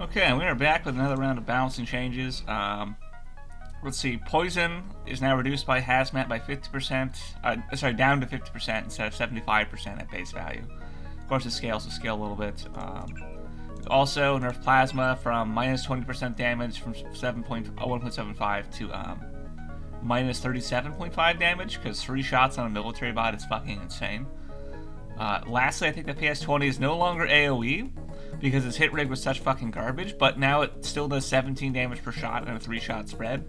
Okay, and we are back with another round of balancing changes. Let's see, poison is now reduced by hazmat by 50%, sorry, down to 50% instead of 75% at base value. Of course, it scales to scale a little bit. Also, nerf plasma from minus 20% damage from 1.75 to minus 37.5 damage, because 3 shots on a military bot is fucking insane. Lastly, I think the PS20 is no longer AoE, because its hit rig was such fucking garbage, but now it still does 17 damage per shot and a 3-shot spread,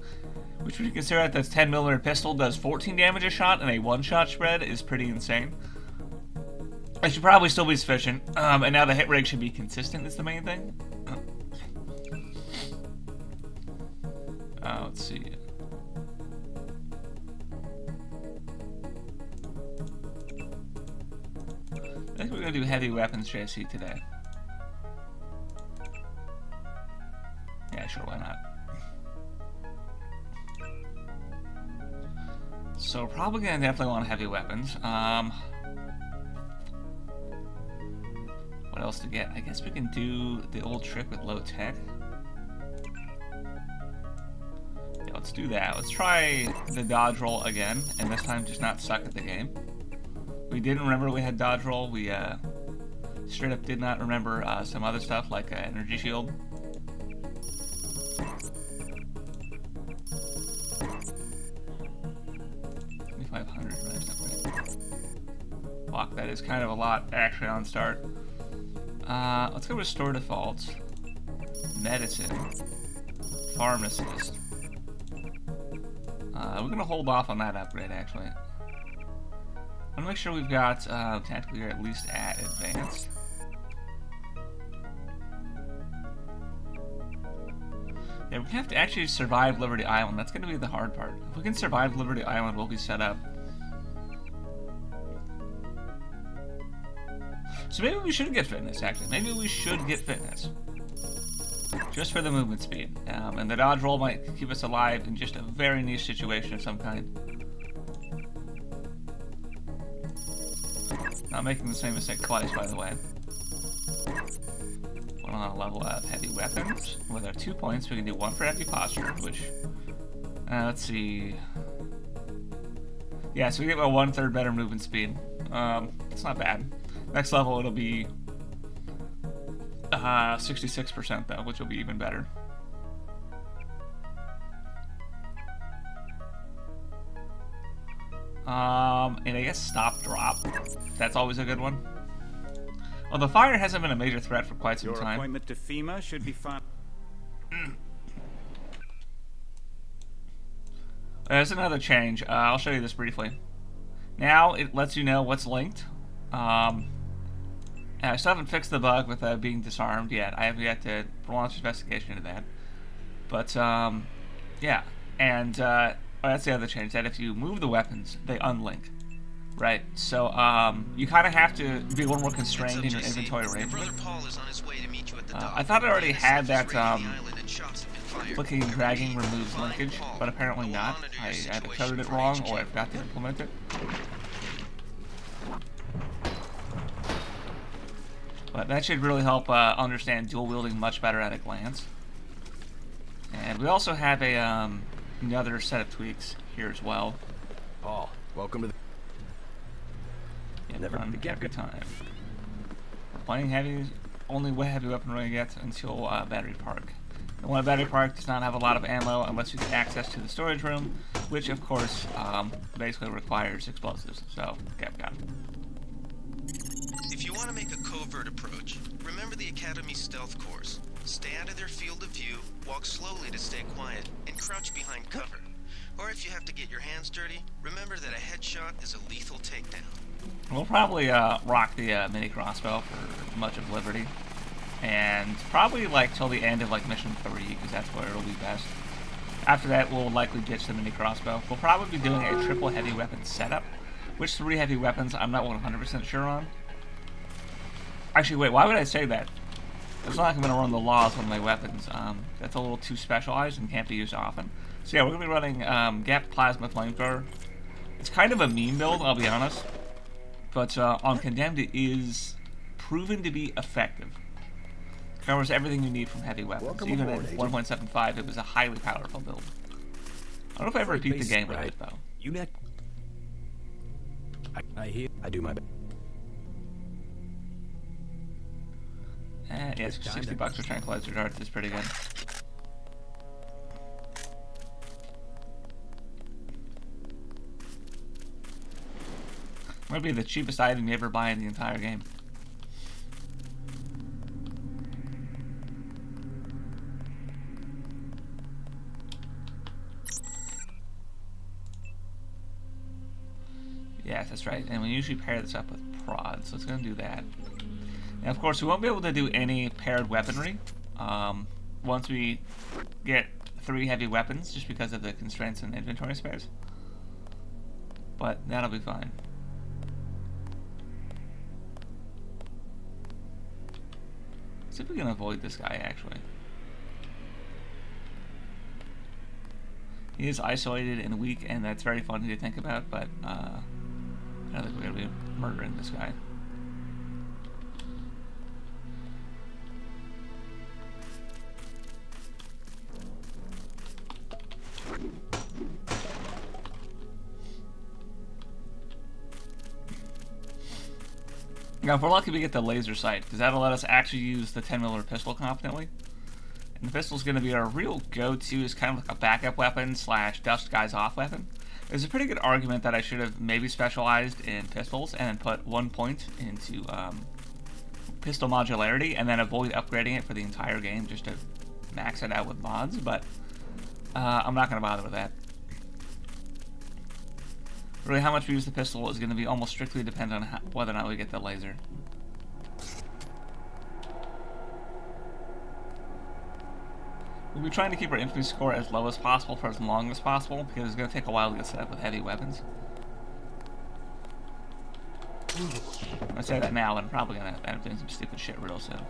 which when you consider that this 10mm pistol does 14 damage a shot and a 1-shot spread is pretty insane. It should probably still be sufficient, and now the hit rig should be consistent is the main thing. Let's see. I think we're going to do heavy weapons JC today. Yeah, sure, why not? So probably gonna definitely want heavy weapons. What else to get? I guess we can do the old trick with low tech. Yeah, let's do that. Let's try the dodge roll again, and this time just not suck at the game. We didn't remember we had dodge roll. We straight up did not remember some other stuff like energy shield. Fuck, that is kind of a lot actually on start. Let's go restore defaults, medicine, pharmacist. We're gonna hold off on that upgrade actually. I wanna make sure we've got tactically at least at advanced. Yeah, we have to actually survive Liberty Island. That's gonna be the hard part. If we can survive Liberty Island, we'll be set up. So maybe we should get fitness, actually. Maybe we should get fitness. Just for the movement speed. And the dodge roll might keep us alive in just a very niche situation of some kind. Not making the same mistake twice, by the way. We're on a level of heavy weapons. With our 2 points, we can do 1 for heavy posture, which... let's see... Yeah, so we get about 1/3 better movement speed. It's not bad. Next level, it'll be 66% though, which will be even better. And I guess stop drop. That's always a good one. Well, the fire hasn't been a major threat for quite some time. Your appointment to FEMA should be fine. There's another change. I'll show you this briefly. Now it lets you know what's linked. I still haven't fixed the bug with being disarmed yet. I haven't yet to launch investigation into that. But, yeah. And, that's the other change, that if you move the weapons, they unlink. Right? So, you kind of have to be a little more constrained in your inventory arrangement. I thought I already had that, clicking and dragging removes linkage, but apparently not. I either coded it wrong, or I forgot to implement it. But that should really help understand dual wielding much better at a glance. And we also have a another set of tweaks here as well. Paul, welcome to the... Yeah, never every time. Playing heavy, only heavy weapon we're gonna get until Battery Park. And when a Battery Park does not have a lot of ammo unless you get access to the storage room, which of course basically requires explosives. So, okay, got it. If you want to make a covert approach, remember the Academy stealth course. Stay out of their field of view, walk slowly to stay quiet, and crouch behind cover. Or if you have to get your hands dirty, remember that a headshot is a lethal takedown. We'll probably rock the mini crossbow for much of Liberty. And probably like till the end of like mission 3, because that's where it'll be best. After that, we'll likely ditch the mini crossbow. We'll probably be doing a triple heavy weapon setup. Which 3 heavy weapons, I'm not 100% sure on. Actually, wait, why would I say that? It's not like I'm going to run the laws on my weapons. That's a little too specialized and can't be used often. So yeah, we're going to be running Gap Plasma Flamethrower. It's kind of a meme build, I'll be honest. But on Condemned, it is proven to be effective. covers everything you need from heavy weapons. Welcome Even aboard, at Agent. 1.75, it was a highly powerful build. I don't know if I ever beat the game with it, though. You next. I hear. I do my best. Yeah, $60 for tranquilizer darts is pretty good. Might be the cheapest item you ever buy in the entire game. Yes, that's right. And we usually pair this up with prod, so it's going to do that. And of course, we won't be able to do any paired weaponry once we get 3 heavy weapons, just because of the constraints in inventory space. But that'll be fine. See if we can avoid this guy, actually. He is isolated and weak, and that's very funny to think about, but I don't think we're going to be murdering this guy. Now, if we're lucky, we get the laser sight, because that'll let us actually use the 10mm pistol confidently. And the pistol's going to be our real go-to as kind of like a backup weapon / dust guys off weapon. There's a pretty good argument that I should have maybe specialized in pistols and then put 1 point into pistol modularity and then avoid upgrading it for the entire game just to max it out with mods, but I'm not going to bother with that. Really, how much we use the pistol is going to be almost strictly dependent on whether or not we get the laser. We'll be trying to keep our infantry score as low as possible for as long as possible, because it's going to take a while to get set up with heavy weapons. I say that now, but I'm probably going to end up doing some stupid shit real soon.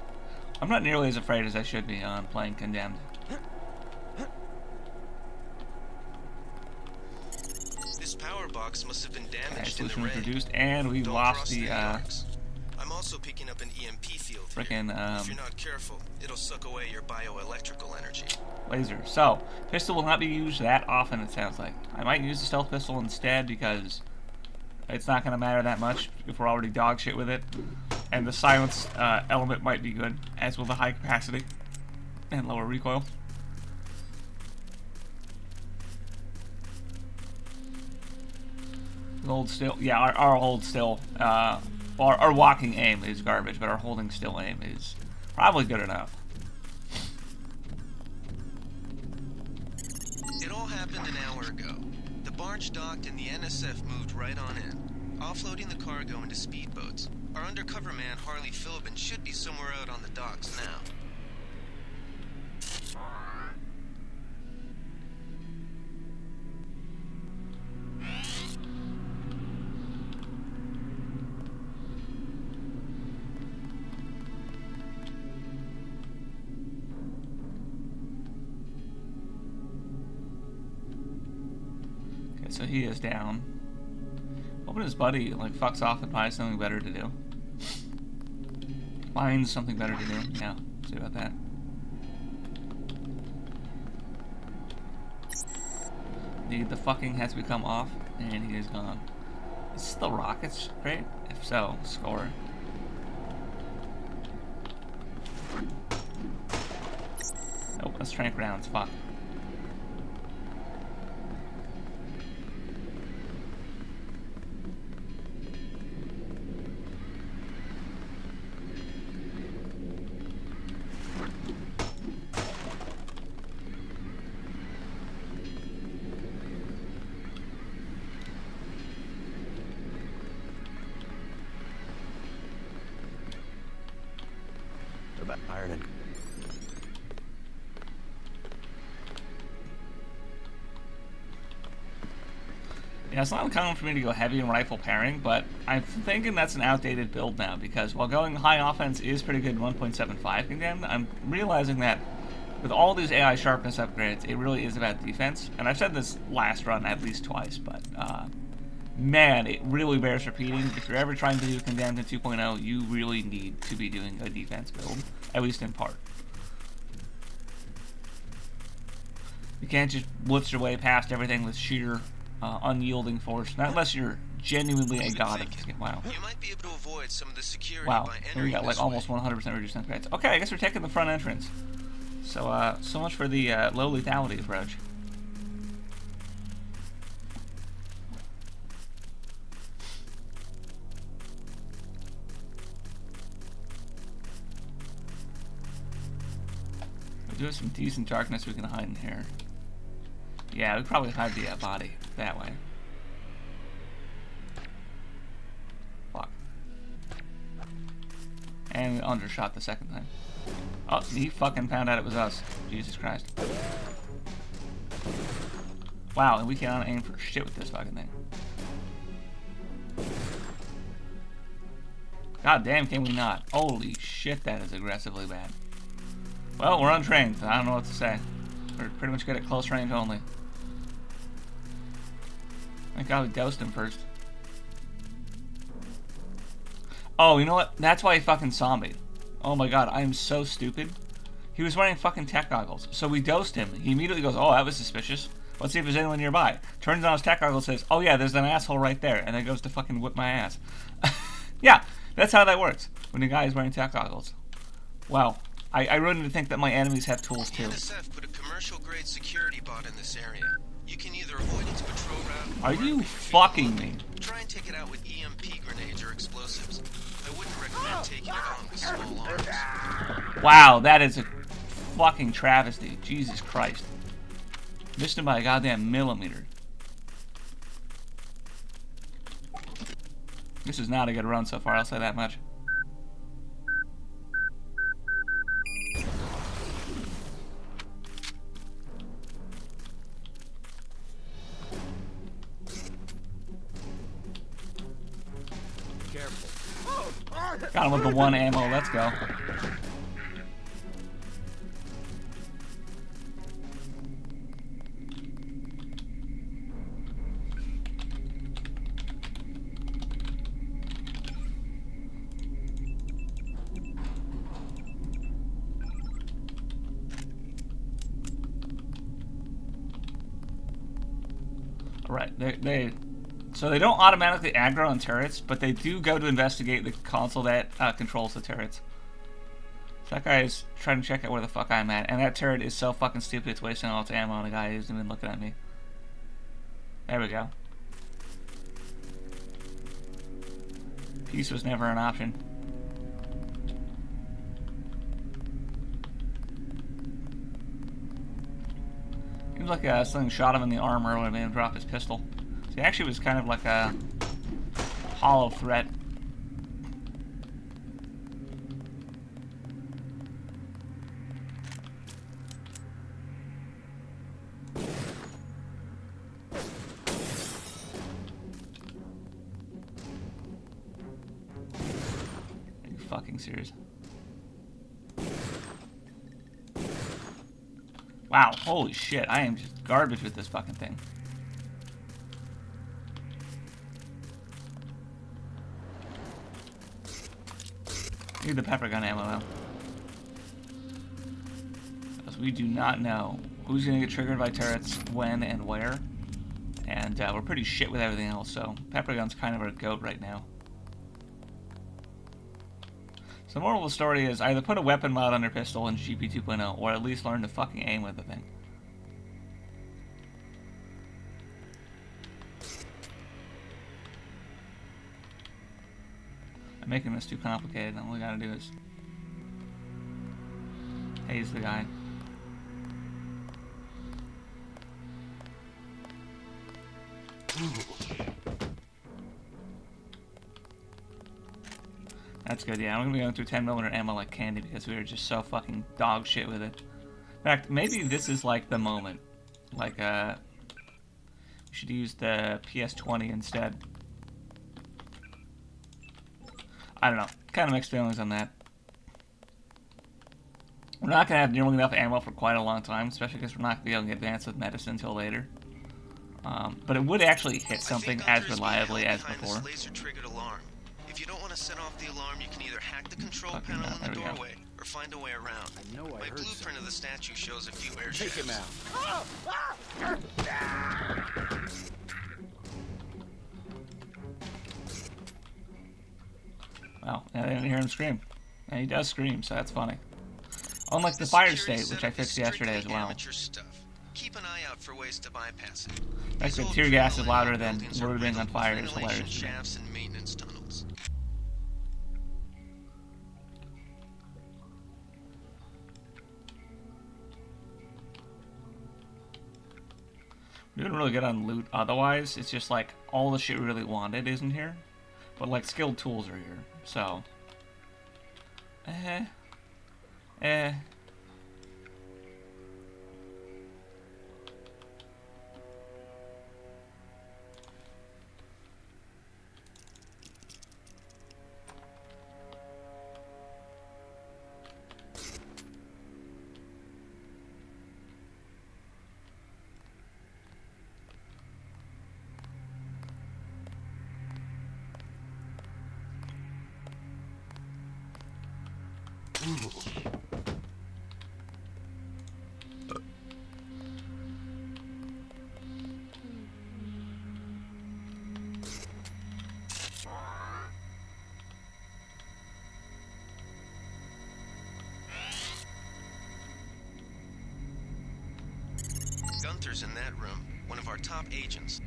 I'm not nearly as afraid as I should be on playing Condemned. This power box must have been damaged in the Solution was raid. reduced, and we Don't lost cross the any arcs. I'm also picking up an EMP field here. frickin' If you're not careful, it'll suck away your bioelectrical energy. laser. So, pistol will not be used that often, it sounds like. I might use the stealth pistol instead because it's not going to matter that much if we're already dog shit with it. And the silence element might be good, as will the high capacity and lower recoil. Hold still. Yeah, our hold still. Our walking aim is garbage, but our holding still aim is probably good enough. It all happened an hour ago. The barge docked and the NSF moved right on in, offloading the cargo into speedboats. Our undercover man, Harley Philbin, should be somewhere out on the docks now. Okay, so he is down. Hoping his buddy like fucks off and finds something better to do. Finds something better to do. Yeah, see about that. The fucking has become off, and he is gone. Is this the rockets crate? If so, score. Nope, that's trank rounds. Fuck. About iron and Yeah, it's not uncommon for me to go heavy in rifle pairing, but I'm thinking that's an outdated build now, because while going high offense is pretty good in 1.75 Condemned, I'm realizing that with all these AI sharpness upgrades, it really is about defense. And I've said this last run at least twice, but man, it really bears repeating. If you're ever trying to do Condemned in 2.0, you really need to be doing a defense build, at least in part. You can't just blitz your way past everything with sheer unyielding force. Not unless you're genuinely a god of this game. Wow. You might be able to avoid some of the security Wow. by And we entering got like this almost way. 100% reduced upgrades. Okay, I guess we're taking the front entrance. So, so much for the low lethality approach. We do have some decent darkness we can hide in here. Yeah, we probably hide the body that way. Fuck. And we undershot the second time. Oh, he fucking found out it was us. Jesus Christ. Wow, and we cannot aim for shit with this fucking thing. God damn, can we not? Holy shit, that is aggressively bad. Well, we're untrained, so I don't know what to say. We're pretty much good at close range only. Thank God we dosed him first. Oh, you know what? That's why he fucking saw me. Oh my god, I am so stupid. He was wearing fucking tech goggles. So we dosed him. He immediately goes, oh, that was suspicious. Let's see if there's anyone nearby. Turns on his tech goggles and says, oh yeah, there's an asshole right there. And then goes to fucking whip my ass. Yeah, that's how that works. When the guy is wearing tech goggles. Wow. I really need to think that my enemies have tools The too. NSF put a commercial-grade security bot in this area. You can either avoid its patrol route. Are or you if you're fucking me? Try and take it out with EMP grenades or explosives. I wouldn't recommend taking it on with small arms. Wow, that is a fucking travesty. Jesus Christ. Missed him by a goddamn millimeter. This is not a good run so far, I'll say that much. Got him with the one ammo, let's go. Right, so they don't automatically aggro on turrets, but they do go to investigate the console that controls the turrets. So that guy is trying to check out where the fuck I'm at, and that turret is so fucking stupid it's wasting all its ammo on a guy who isn't even looking at me. There we go. Peace was never an option. Seems like something shot him in the arm earlier and made him drop his pistol. So he actually was kind of like a hollow threat. Are you fucking serious? Wow, holy shit, I am just garbage with this fucking thing. Need the pepper gun ammo though. Because we do not know who's going to get triggered by turrets, when, and where. And we're pretty shit with everything else, so pepper gun's kind of our goat right now. So the moral of the story is either put a weapon mod on your pistol in GP 2.0, or at least learn to fucking aim with the thing. I'm making this too complicated, and all we gotta do is haze the guy. That's good, yeah. I'm gonna be going through 10mm ammo like candy because we were just so fucking dog shit with it. In fact, maybe this is like the moment. Like, we should use the PS20 instead. I don't know. Kind of mixed feelings on that. We're not gonna have nearly enough ammo for quite a long time, especially because we're not gonna be able to advance with medicine until later. But it would actually hit something as reliably as before. Laser-triggered alarm. If you don't want to set off the alarm, you can either hack the control Fucking panel in the there we go. doorway or find a way around. I know I My heard blueprint of the statue shows a few air Take him shafts. out. Well, I didn't hear him scream. And he does scream, so that's funny. Unlike the The fire security state, which I setup is fixed yesterday as strictly well. amateur stuff. Keep an eye out for ways to bypass it. Actually, These tear old gas is criminal louder than buildings are rotor being on riddled with fire is ventilation hilarious to me. shafts and maintenance tunnels. We didn't really get on loot otherwise. It's just like all the shit we really wanted isn't here. But like skilled tools are here. So. Eh. Gunther's in that room, one of our top agents.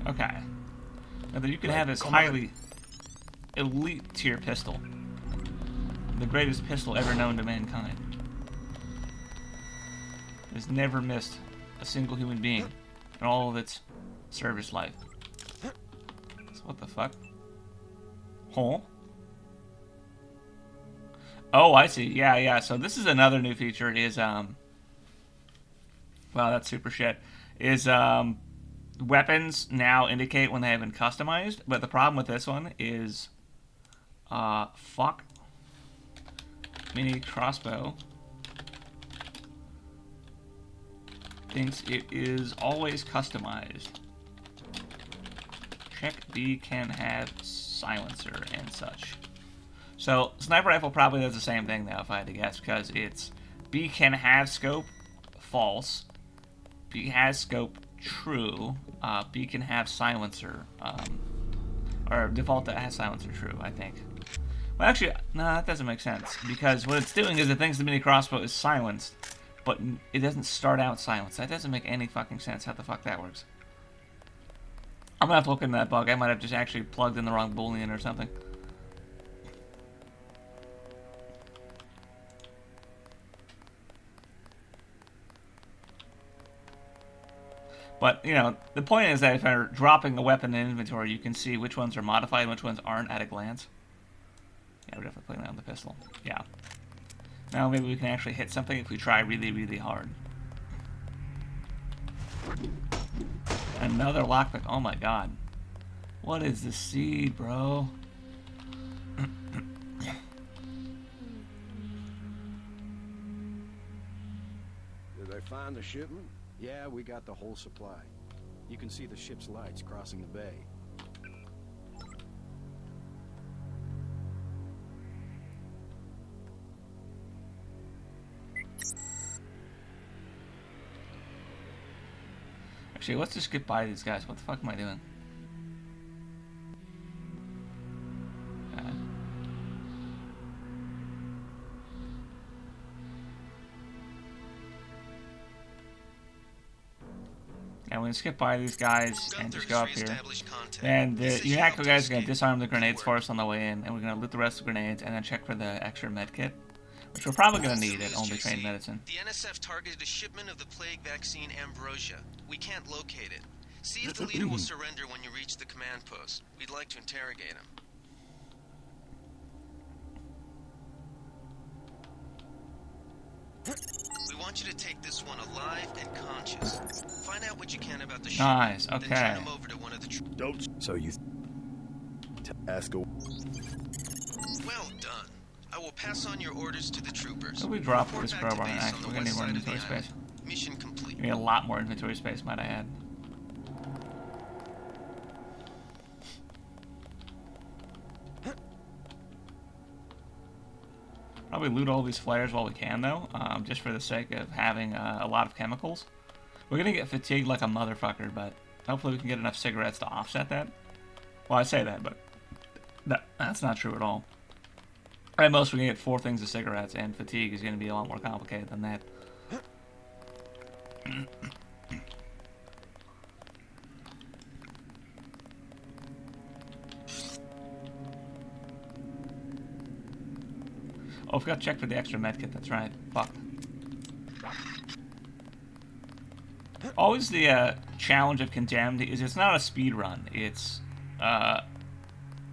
Okay. Now that you can have this highly elite tier pistol. The greatest pistol ever known to mankind. Has never missed a single human being in all of its service life. So what the fuck? Huh? Oh, I see. Yeah. So this is another new feature is, wow, that's super shit. Is, weapons now indicate when they have been customized, but the problem with this one is, fuck. Mini crossbow thinks it is always customized. Check B can have silencer and such. So sniper rifle probably does the same thing though, if I had to guess, because it's B can have scope, false. B has scope, true. B can have silencer, or default that has silencer, true, I think. Well, actually, no, that doesn't make sense, because what it's doing is it thinks the mini crossbow is silenced, but it doesn't start out silenced. That doesn't make any fucking sense how the fuck that works. I'm gonna have to look into that bug. I might have just actually plugged in the wrong boolean or something. But, you know, the point is that if you're dropping the weapon in inventory, you can see which ones are modified and which ones aren't at a glance. Yeah, we're definitely putting that on the pistol. Yeah. Now maybe we can actually hit something if we try really, really hard. Another lockpick. Oh my god. What is this seed, bro? Did they find the shipment? Yeah, we got the whole supply. You can see the ship's lights crossing the bay. Actually, let's just get by these guys. What the fuck am I doing? Okay. And we're gonna skip by these guys and just go up here. And the UNACO guys are gonna disarm the grenades for us on the way in, and we're gonna loot the rest of the grenades and then check for the extra med kit, which we're probably gonna need at Only Trained Medicine. The NSF targeted a shipment of the plague vaccine Ambrosia. We can't locate it. See if the leader will surrender when you reach the command post. We'd like to interrogate him. We want you to take this one alive and conscious. Find out what you can about the shipment. Nice, Then okay. turn him over to one of the So you ask a... Well done. I will pass on your orders to the troopers. If we drop Report this back to crowbar, base on actually, the we're gonna west need more side of the inventory space. island. Mission complete. We need a lot more inventory space, might I add. Probably loot all these flares while we can, though, just for the sake of having a lot of chemicals. We're gonna get fatigued like a motherfucker, but hopefully we can get enough cigarettes to offset that. Well, I say that, but that's not true at all. At most, we can get 4 things of cigarettes, and fatigue is going to be a lot more complicated than that. Oh, I forgot to check for the extra medkit, that's right. Fuck. Always the challenge of Condemned is it's not a speed run. It's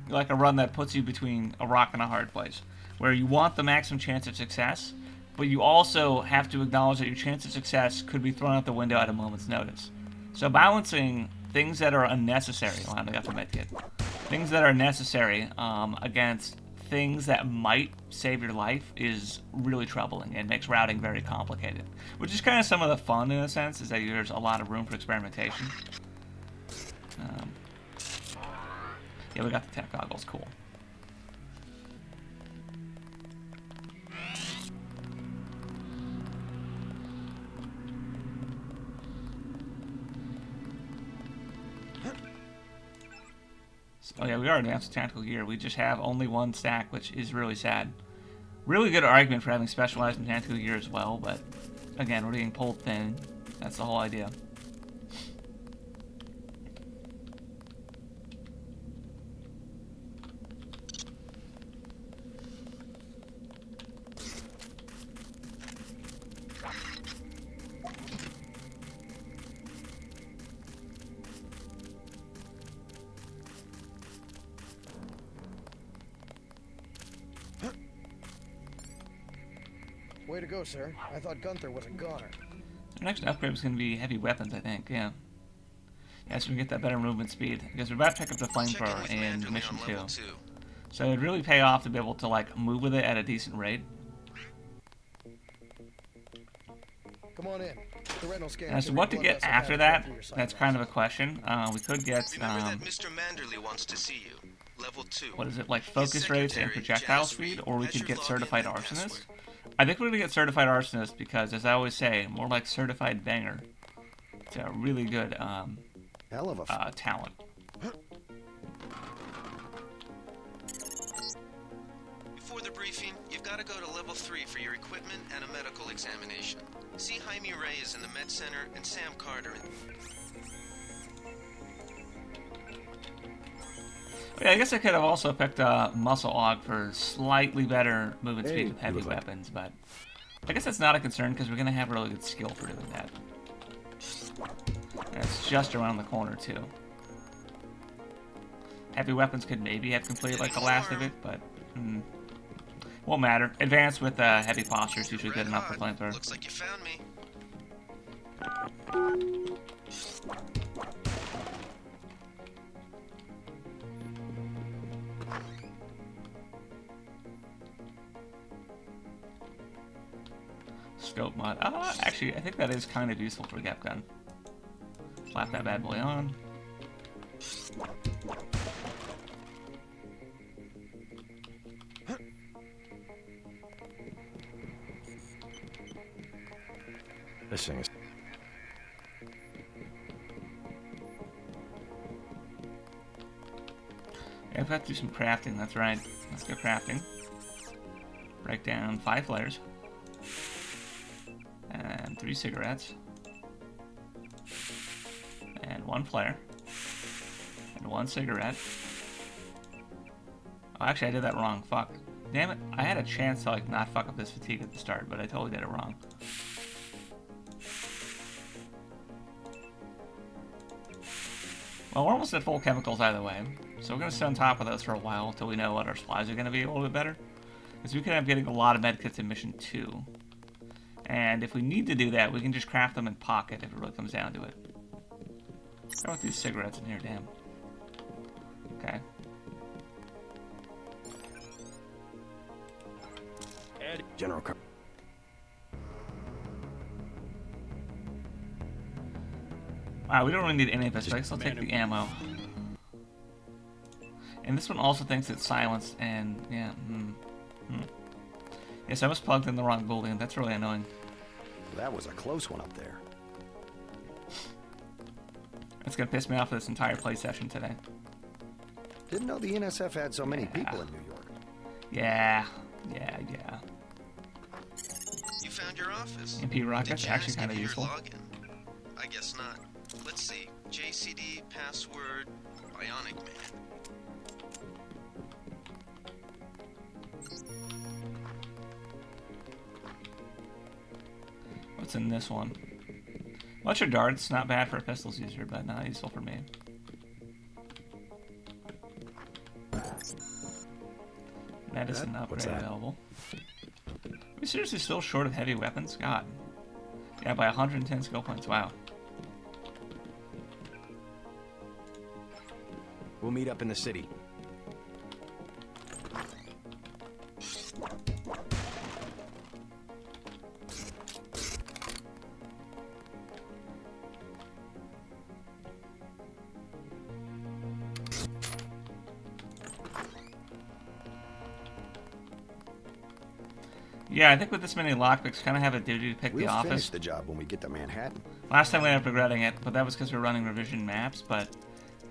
like a run that puts you between a rock and a hard place, where you want the maximum chance of success, but you also have to acknowledge that your chance of success could be thrown out the window at a moment's notice. So balancing things that are unnecessary, well, I got the medkit, things that are necessary against things that might save your life is really troubling and makes routing very complicated. Which is kind of some of the fun, in a sense, is that there's a lot of room for experimentation. Yeah, we got the tech goggles, cool. Oh yeah, we are advanced with tactical gear. We just have only 1 stack, which is really sad. Really good argument for having specialized in tactical gear as well, but again, we're getting pulled thin. That's the whole idea. Way to go, sir. I thought Gunther was a goner. Our next upgrade was going to be heavy weapons, I think, yeah. Yeah, so we get that better movement speed. Because we're about to pick up the flamethrower in Mission 2. So it'd really pay off to be able to, like, move with it at a decent rate. Come on in. The retinal scan. As to what to get after that, that's kind of a question. We could get, Remember that Mr. Manderley wants to see you. Level 2. what is it, like focus rates and projectile speed? Or we could get Certified Arsonist. I think we're going to get Certified Arsonist because, as I always say, more like Certified Banger. It's a really good Hell of a talent. Before the briefing, you've got to go to level 3 for your equipment and a medical examination. See Jaime Reyes in the Med Center and Sam Carter in... Yeah, I guess I could have also picked Muscle Og for slightly better movement speed with heavy weapons, but I guess that's not a concern because we're going to have really good skill for doing that. And it's just around the corner, too. Heavy weapons could maybe have completed like the last of it, but won't matter. Advanced with heavy posture is usually good enough for flamethrower. Looks like you found me. Scope mod. Actually, I think that is kind of useful for a gap gun. Slap that bad boy on. This thing is... Yeah, I've got to do some crafting, that's right. Let's go crafting. Break down 5 flares. And 3 cigarettes. And 1 flare. And 1 cigarette. Oh, actually, I did that wrong. Fuck. Damn it. I had a chance to, like, not fuck up this fatigue at the start, but I totally did it wrong. Well, we're almost at full chemicals either way. So we're going to sit on top of those for a while until we know what our supplies are going to be a little bit better. Because we could have getting a lot of medkits in Mission 2. And if we need to do that, we can just craft them in pocket if it really comes down to it. Throw out these cigarettes in here, damn. Okay. General Wow, we don't really need any of this, but I guess I'll take the ammo. And this one also thinks it's silenced, and yeah, Yes, I was plugged in the wrong building. That's really annoying. That was a close one up there. It's gonna piss me off for this entire play session today. Didn't know the NSF had so many people in New York. Yeah. You found your office. MP Rocket's Did actually Janice kind of give you useful. your login? I guess not. Let's see. JCD password Bionic Man. What's in this one? Bunch of darts, not bad for a pistols user, but not useful for me. Medicine upgrade available. Are we seriously still short of heavy weapons? God. Yeah, by 110 skill points. Wow. We'll meet up in the city. Yeah, I think with this many lockpicks, kind of have a duty to pick the We'll office. finish the job when we get to Manhattan. Last time we ended up regretting it, but that was because we were running revision maps, but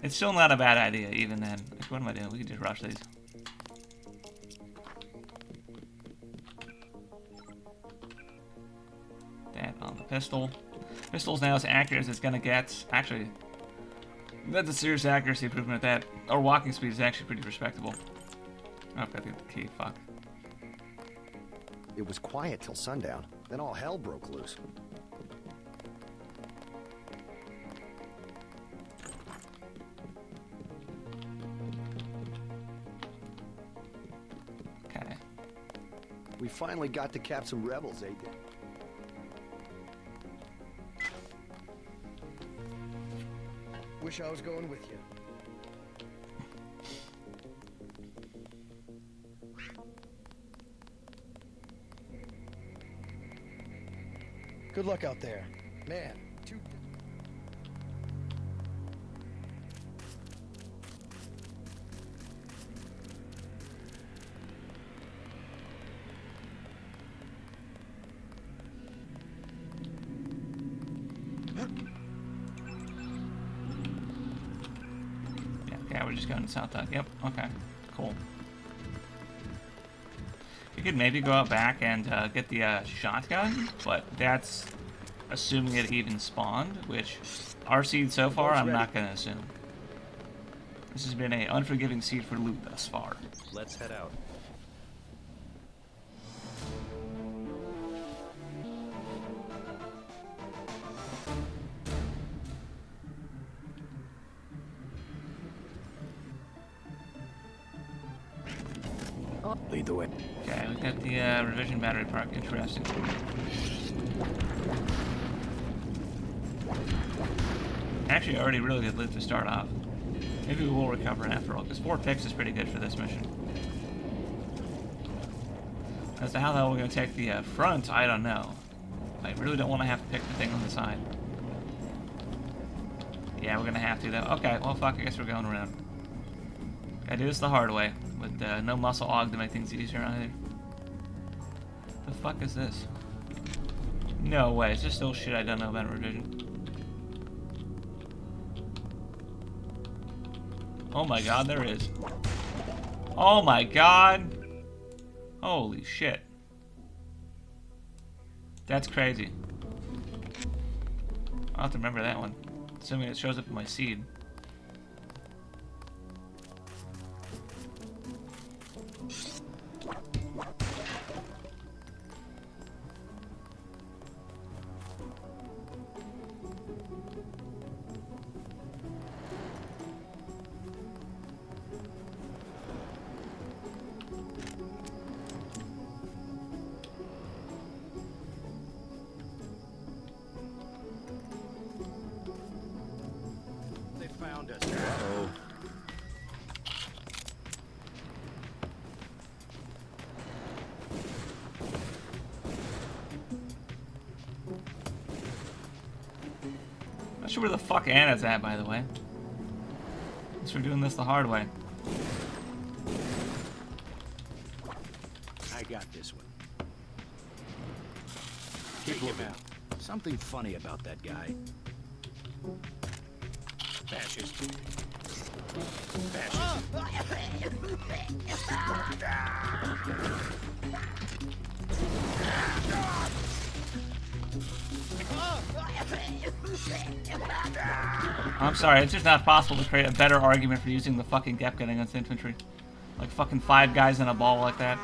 it's still not a bad idea even then. Like, what am I doing? We can just rush these. That on the pistol. Pistol's now as accurate as it's gonna get. Actually, that's a serious accuracy improvement at that. Our walking speed is actually pretty respectable. Oh, I've got to get the key. Fuck. It was quiet till sundown. Then all hell broke loose. Okay. We finally got to cap some rebels, eh? Wish I was going with you. Good luck out there. Man, too... Yeah, we're just going to South Dock. Yep, okay. Cool. We could maybe go out back and get the shotgun, but that's assuming it even spawned, which our seed so far, I'm not going to assume. This has been an unforgiving seed for loot thus far. Let's head out. Lead the way. Okay, we got the revision battery park. Interesting. Actually, already really good loot to start off. Maybe we will recover after all, because 4 picks is pretty good for this mission. As to how the hell we're going to take the front, I don't know. I really don't want to have to pick the thing on the side. Yeah, we're going to have to, though. Okay, well, fuck, I guess we're going around. Gotta do this the hard way, with no muscle aug to make things easier either. The fuck is this? No way, it's just still shit I don't know about revision. Oh my god, there is. Oh my god! Holy shit. That's crazy. I'll have to remember that one. Assuming it shows up in my seed. They found us. Uh-oh. Not sure where the fuck Anna's at, by the way. Guess we're doing this the hard way. I got this one. Kick him out. Something funny about that guy. Fascist. Fascist. I'm sorry, it's just not possible to create a better argument for using the fucking Gep gun against infantry. Like fucking 5 guys in a ball like that.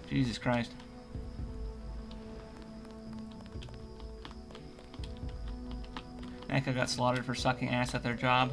Jesus Christ. Echo got slaughtered for sucking ass at their job.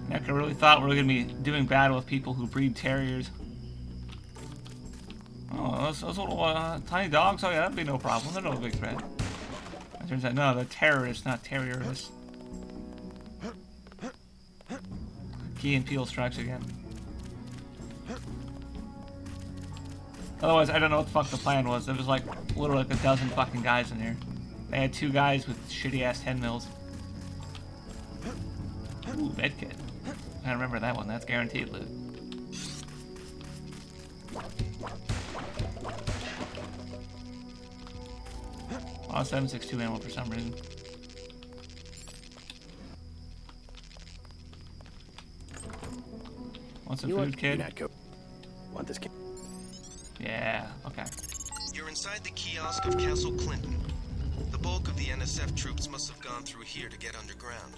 Echo really thought we were going to be doing battle with people who breed terriers. Oh, those little tiny dogs? Oh yeah, that'd be no problem. They're no big threat. It turns out, no, they're terrorists, not terrorists. Key and Peele strikes again. Otherwise, I don't know what the fuck the plan was. There was like literally like a dozen fucking guys in here. They had 2 guys with shitty ass 10 mils. Ooh, medkit. I remember that one. That's guaranteed loot. Oh, 7.62 ammo for some reason. Want some food, kid? Want this kid? Yeah, okay. You're inside the kiosk of Castle Clinton. The bulk of the NSF troops must have gone through here to get underground.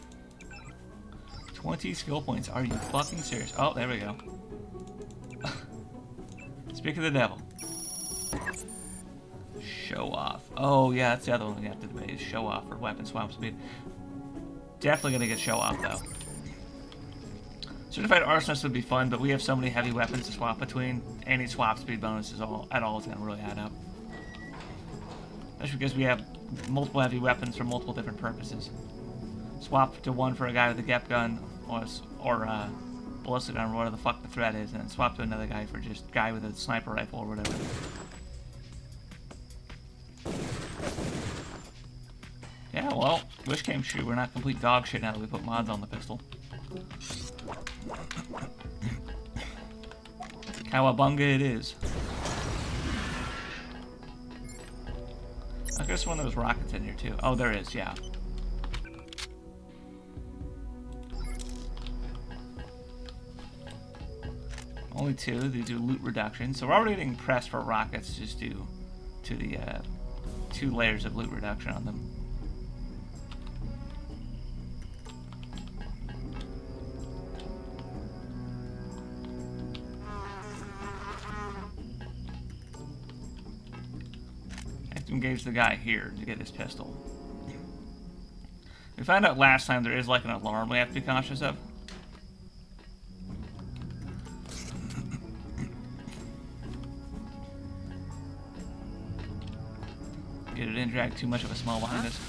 20 skill points. Are you fucking serious? Oh, there we go. Speak of the devil. Show off. Oh, yeah, that's the other one we have to debate is show off or weapon swap speed. Definitely gonna get show off, though. Certified arsonist would be fun, but we have so many heavy weapons to swap between. Any swap speed bonuses at all is gonna really add up. Especially because we have multiple heavy weapons for multiple different purposes. Swap to one for a guy with a Gep gun or ballistic gun or whatever the fuck the threat is, and then swap to another guy for just guy with a sniper rifle or whatever. Yeah, well, wish came true. We're not complete dog shit now that we put mods on the pistol. Cowabunga it is. I guess one of those rockets in here too. Oh, there is, yeah. Only 2. They do loot reduction. So we're already getting pressed for rockets just due to the 2 layers of loot reduction on them. I have to engage the guy here to get his pistol. We found out last time there is like an alarm we have to be cautious of. It didn't drag too much of a smell behind us.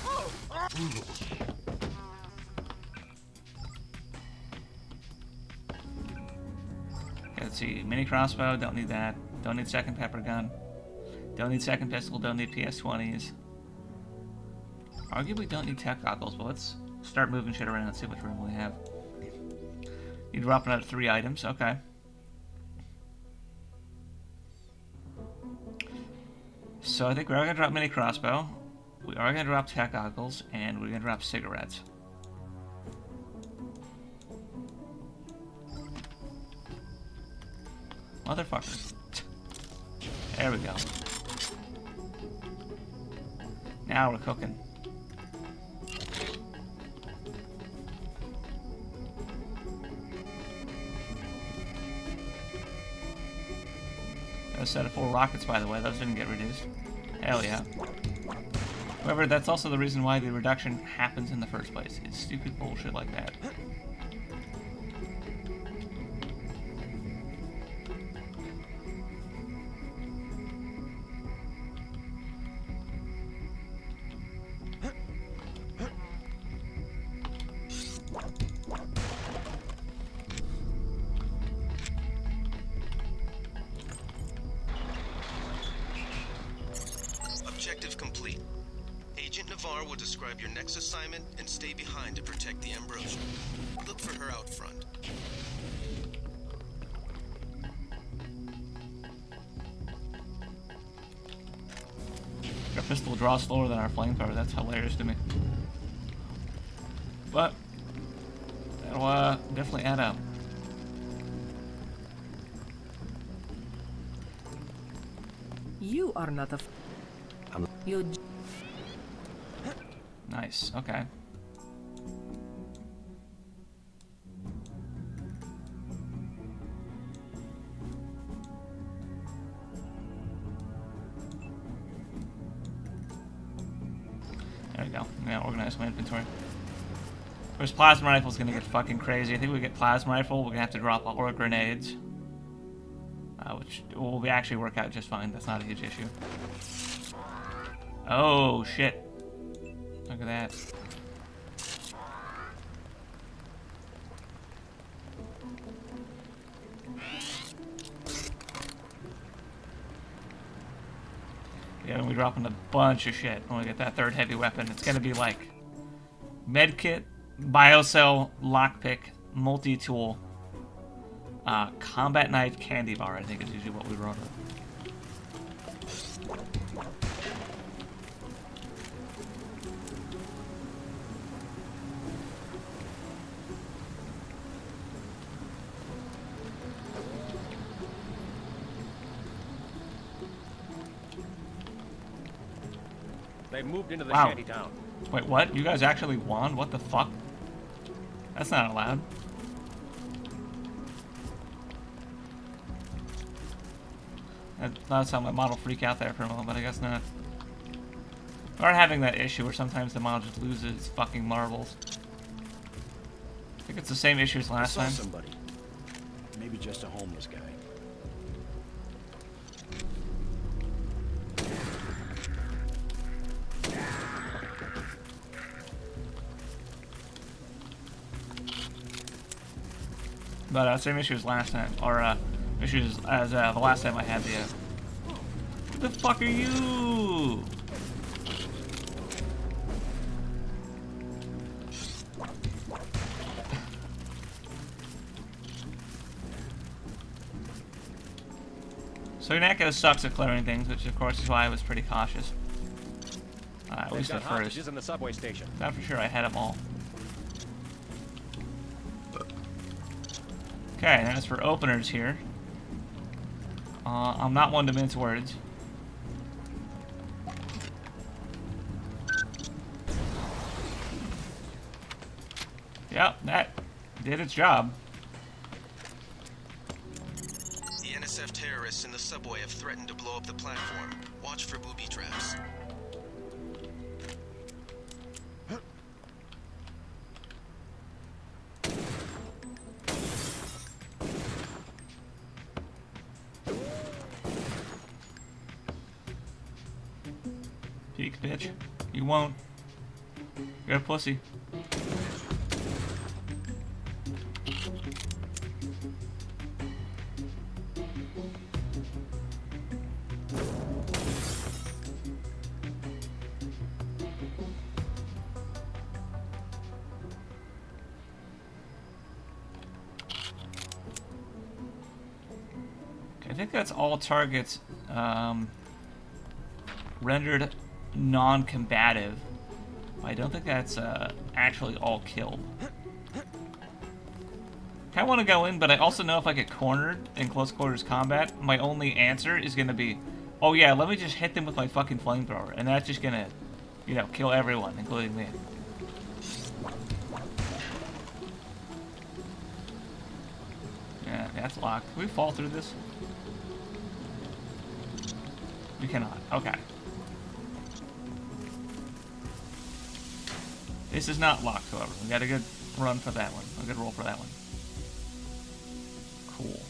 Okay, let's see. Mini crossbow, don't need that. Don't need second pepper gun. Don't need second pistol, don't need PS20s. Arguably don't need tech goggles, but let's start moving shit around and see what room we have. You drop another 3 items, okay. So I think we are going to drop mini crossbow, we are going to drop tech goggles, and we're going to drop cigarettes. Motherfucker. There we go. Now we're cooking. A set of 4 rockets, by the way. Those didn't get reduced. Hell yeah. However, that's also the reason why the reduction happens in the first place. It's stupid bullshit like that. Objective complete. Agent Navarre will describe your next assignment and stay behind to protect the Ambrosia. Look for her out front. Our pistol draws slower than our flamethrower. That's hilarious to me. But that'll definitely add up. You are not a. You. Nice. Okay. There we go. Now organize my inventory. Of course, plasma rifle's gonna get fucking crazy. I think we get plasma rifle, we're gonna have to drop all our grenades. Which will actually work out just fine. That's not a huge issue. Oh, shit. Look at that. Yeah, and we're dropping a bunch of shit when we get that third heavy weapon. It's gonna be like medkit, biocell, lockpick, multi-tool, combat knife, candy bar, I think is usually what we run with. They've moved into the Wow. shanty town. Wait, what? You guys actually won? What the fuck? That's not allowed. That's how my mod will freak out there for a moment, but I guess not. We are having that issue where sometimes the mod just loses its fucking marbles. I think it's the same issue as last I saw time. somebody. Maybe just a homeless guy. But same issue as last time, or issues as the last time I had the. What the fuck are you? So Nako sucks at clearing things, which of course is why I was pretty cautious. At They've least got at first. hostages in the subway station. Not for sure I had them all. Okay, and as for openers here, I'm not one to mince words. Yep, that did its job. The NSF terrorists in the subway have threatened to blow up the platform. Watch for booby traps. Peek, bitch. You won't. You're a pussy. I think that's all targets rendered non-combative. I don't think that's actually all killed. I want to go in, but I also know if I get cornered in close quarters combat, my only answer is going to be, oh yeah, let me just hit them with my fucking flamethrower, and that's just going to, you know, kill everyone, including me. Yeah, that's locked. Can we fall through this? We cannot. Okay. This is not locked, however. We got a good run for that one. A good roll for that one. Cool.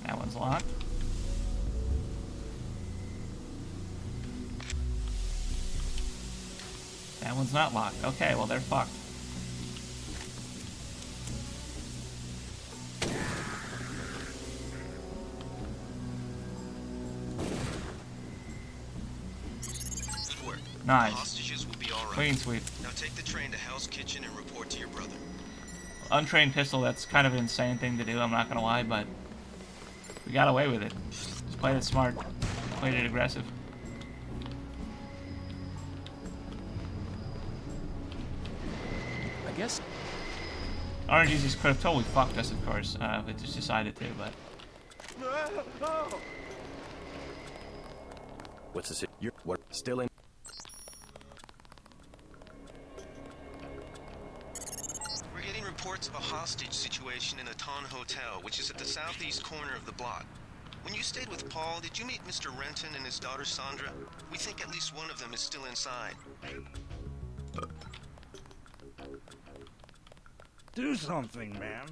That one's locked. That one's not locked. Okay, well, they're fucked. Good work. Nice. The hostages will be all right. Clean sweep. Now take the train to Hell's Kitchen and report to your brother. Untrained pistol, that's kind of an insane thing to do, I'm not gonna lie, but we got away with it. Just played it smart. Played it aggressive. I guess. RNGs could have totally fucked us, of course, if it just decided to, but... What's the you're what? Still in? We're getting reports of a hostage situation in the Ton Hotel, which is at the southeast corner of the block. When you stayed with Paul, did you meet Mr. Renton and his daughter Sandra? We think at least one of them is still inside. Do something, man.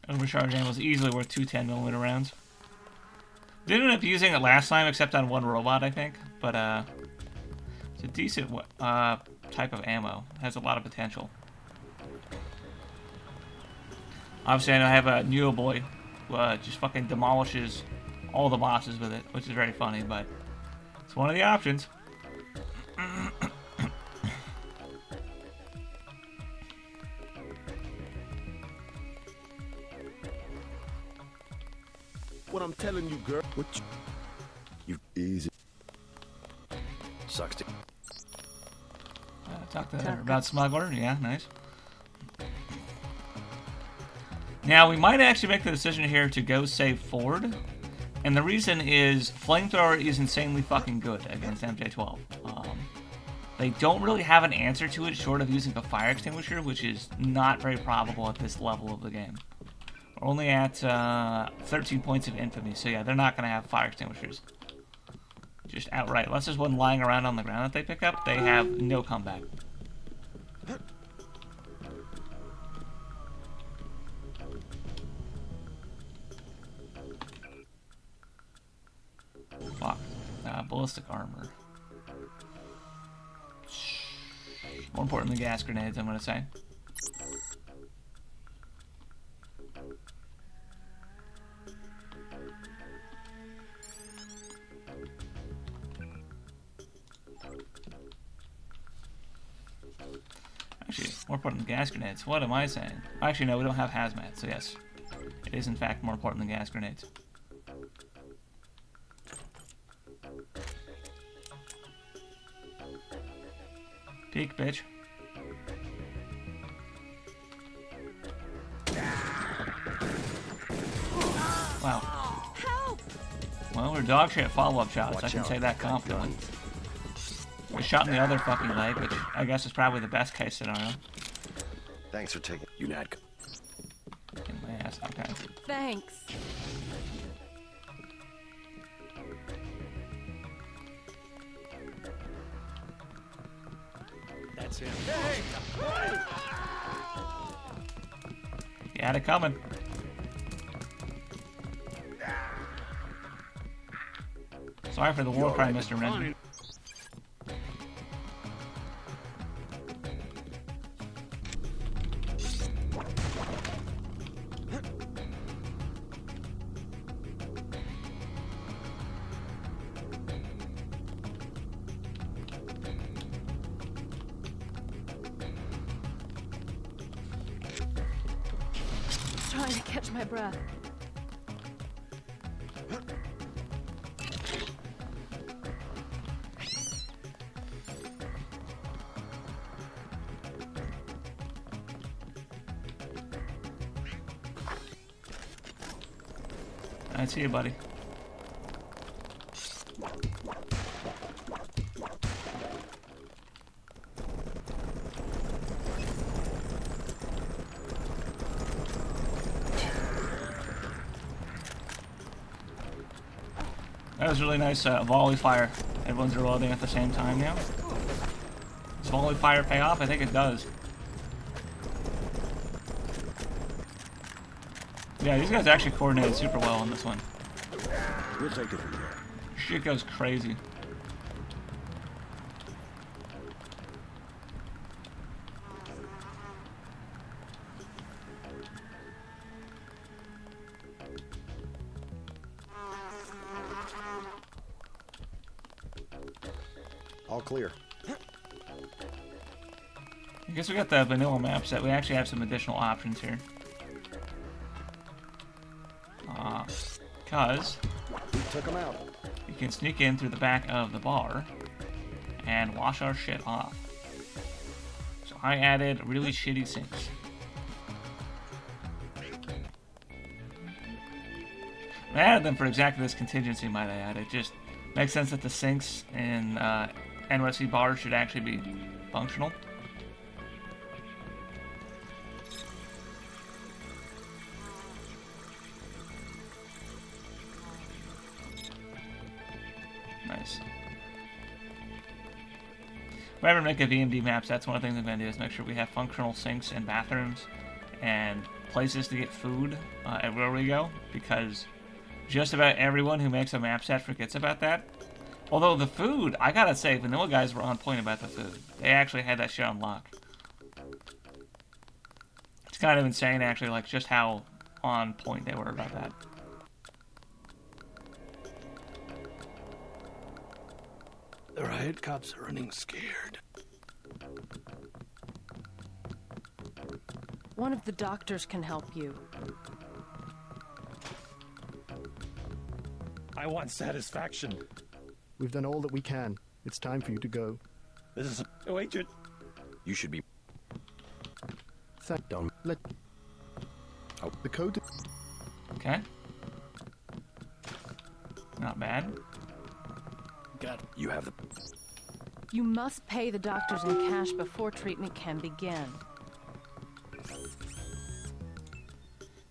Overcharge ammo is easily worth 2 10mm rounds. Didn't end up using it last time, except on one robot, I think. But, it's a decent type of ammo. It has a lot of potential. Obviously, I know I have a Neo Boy who just fucking demolishes all the bosses with it, which is very funny, but it's one of the options. What I'm telling you, girl. What you easy. Sucks to. Talk to her about Smuggler. Yeah, nice. Now, we might actually make the decision here to go save Ford. And the reason is Flamethrower is insanely fucking good against MJ-12. They don't really have an answer to it short of using a fire extinguisher, which is not very probable at this level of the game. We're only at 13 points of infamy, so yeah, they're not going to have fire extinguishers. Just outright. Unless there's one lying around on the ground that they pick up, they have no comeback. Fuck. Ballistic armor. More important than gas grenades, I'm going to say. Actually, more important than gas grenades. What am I saying? Actually, no, we don't have hazmat, so yes. It is, in fact, more important than gas grenades. Peek, bitch. Wow. Help! Well, we're dog shit follow-up shots, I can say that confidently. We shot in the other fucking leg, which I guess is probably the best case scenario. Thanks for taking you, Nad. In my ass, okay. Thanks. That's him. You had it coming. Sorry for the war crime, Mr. Renton. Trying to catch my breath. I see you, buddy. That was really nice volley fire Everyone's reloading at the same time now. Does volley fire pay off? I think it does. Yeah, these guys actually coordinated super well on this one. We'll take it from here. Shit goes crazy. All clear. I guess we got the vanilla map set. We actually have some additional options here. Because We took them out. we can sneak in through the back of the bar and wash our shit off. So I added really shitty sinks. I added them for exactly this contingency, might I add. It just makes sense that the sinks in NYC bars should actually be functional. Nice. If I ever make a VMD maps, that's one of the things I'm going to do is make sure we have functional sinks and bathrooms and places to get food everywhere we go, because just about everyone who makes a map set forgets about that. Although the food, I gotta say, vanilla guys were on point about the food. They actually had that shit on lock. It's kind of insane, actually, like just how on point they were about that. The riot cops are running scared. One of the doctors can help you. I want satisfaction. We've done all that we can. It's time for you to go. This is no agent. You should be. Don't let. Oh, the code. Okay. Not bad. Got it. You have the. You must pay the doctors in cash before treatment can begin.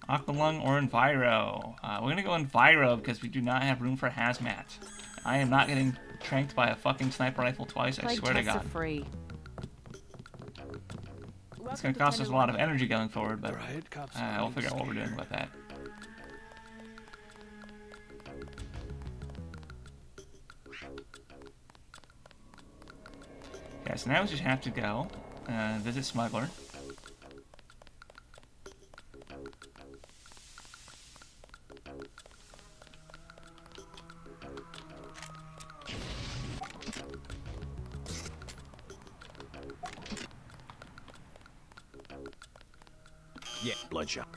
Aqualung or Enviro? We're gonna go Enviro because we do not have room for hazmat. I am not getting tranked by a fucking sniper rifle twice, I Plague swear to tests are God. free. It's gonna cost us a lot of energy going forward, but The riot cops are we'll running figure out what we're doing scared. about that. Okay, so now we just have to go visit Smuggler. Yeah, bloodshot.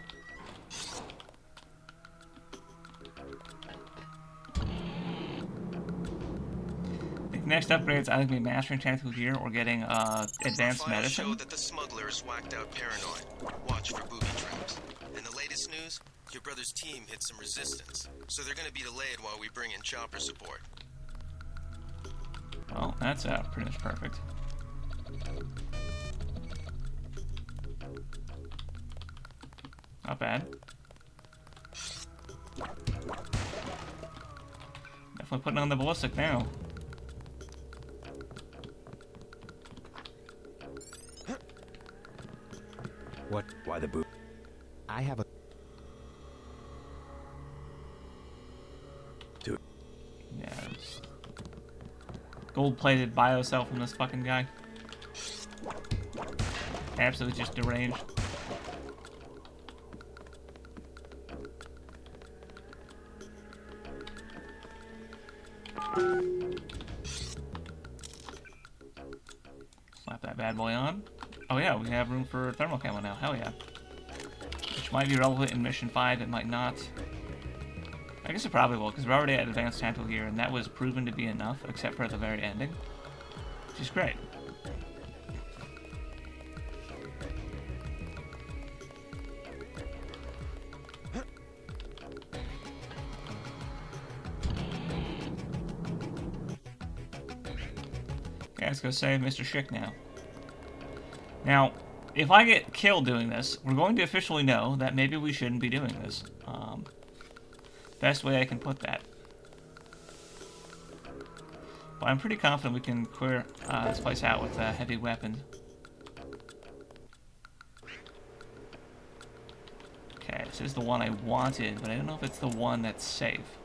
The next upgrades either be mastering tactical gear or getting advanced Files medicine. show that the smuggler is whacked out paranoid. Watch for booby traps. And the latest news, your brother's team hit some resistance, so they're gonna be delayed while we bring in chopper support. Well, that's pretty much perfect. Not bad. Definitely putting on the ballistic now. What? Why the boot? I have a. Yeah. Gold-plated bio cell from this fucking guy. Absolutely just deranged. Slap that bad boy on. Oh yeah, we have room for thermal camo now. Hell yeah. Which might be relevant in Mission 5, it might not. I guess it probably will, because we're already at advanced tactical gear, and that was proven to be enough, except for the very ending. Which is great. Okay, let's go save Mr. Schick now. Now, if I get killed doing this, we're going to officially know that maybe we shouldn't be doing this. Best way I can put that. But I'm pretty confident we can clear this place out with heavy weapons. Okay, this is the one I wanted, but I don't know if it's the one that's safe.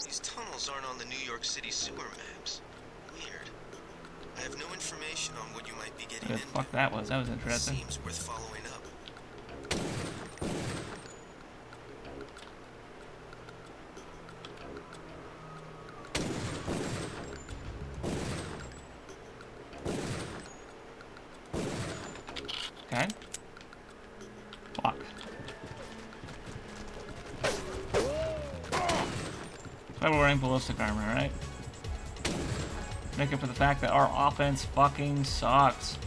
These tunnels aren't on the New York City sewer maps. Weird. I have no information on what you might be getting What the into. fuck that was? That was interesting. Seems worth following up. Okay. Fuck. That's why we're wearing ballistic armor, right? Make up for the fact that our offense fucking sucks.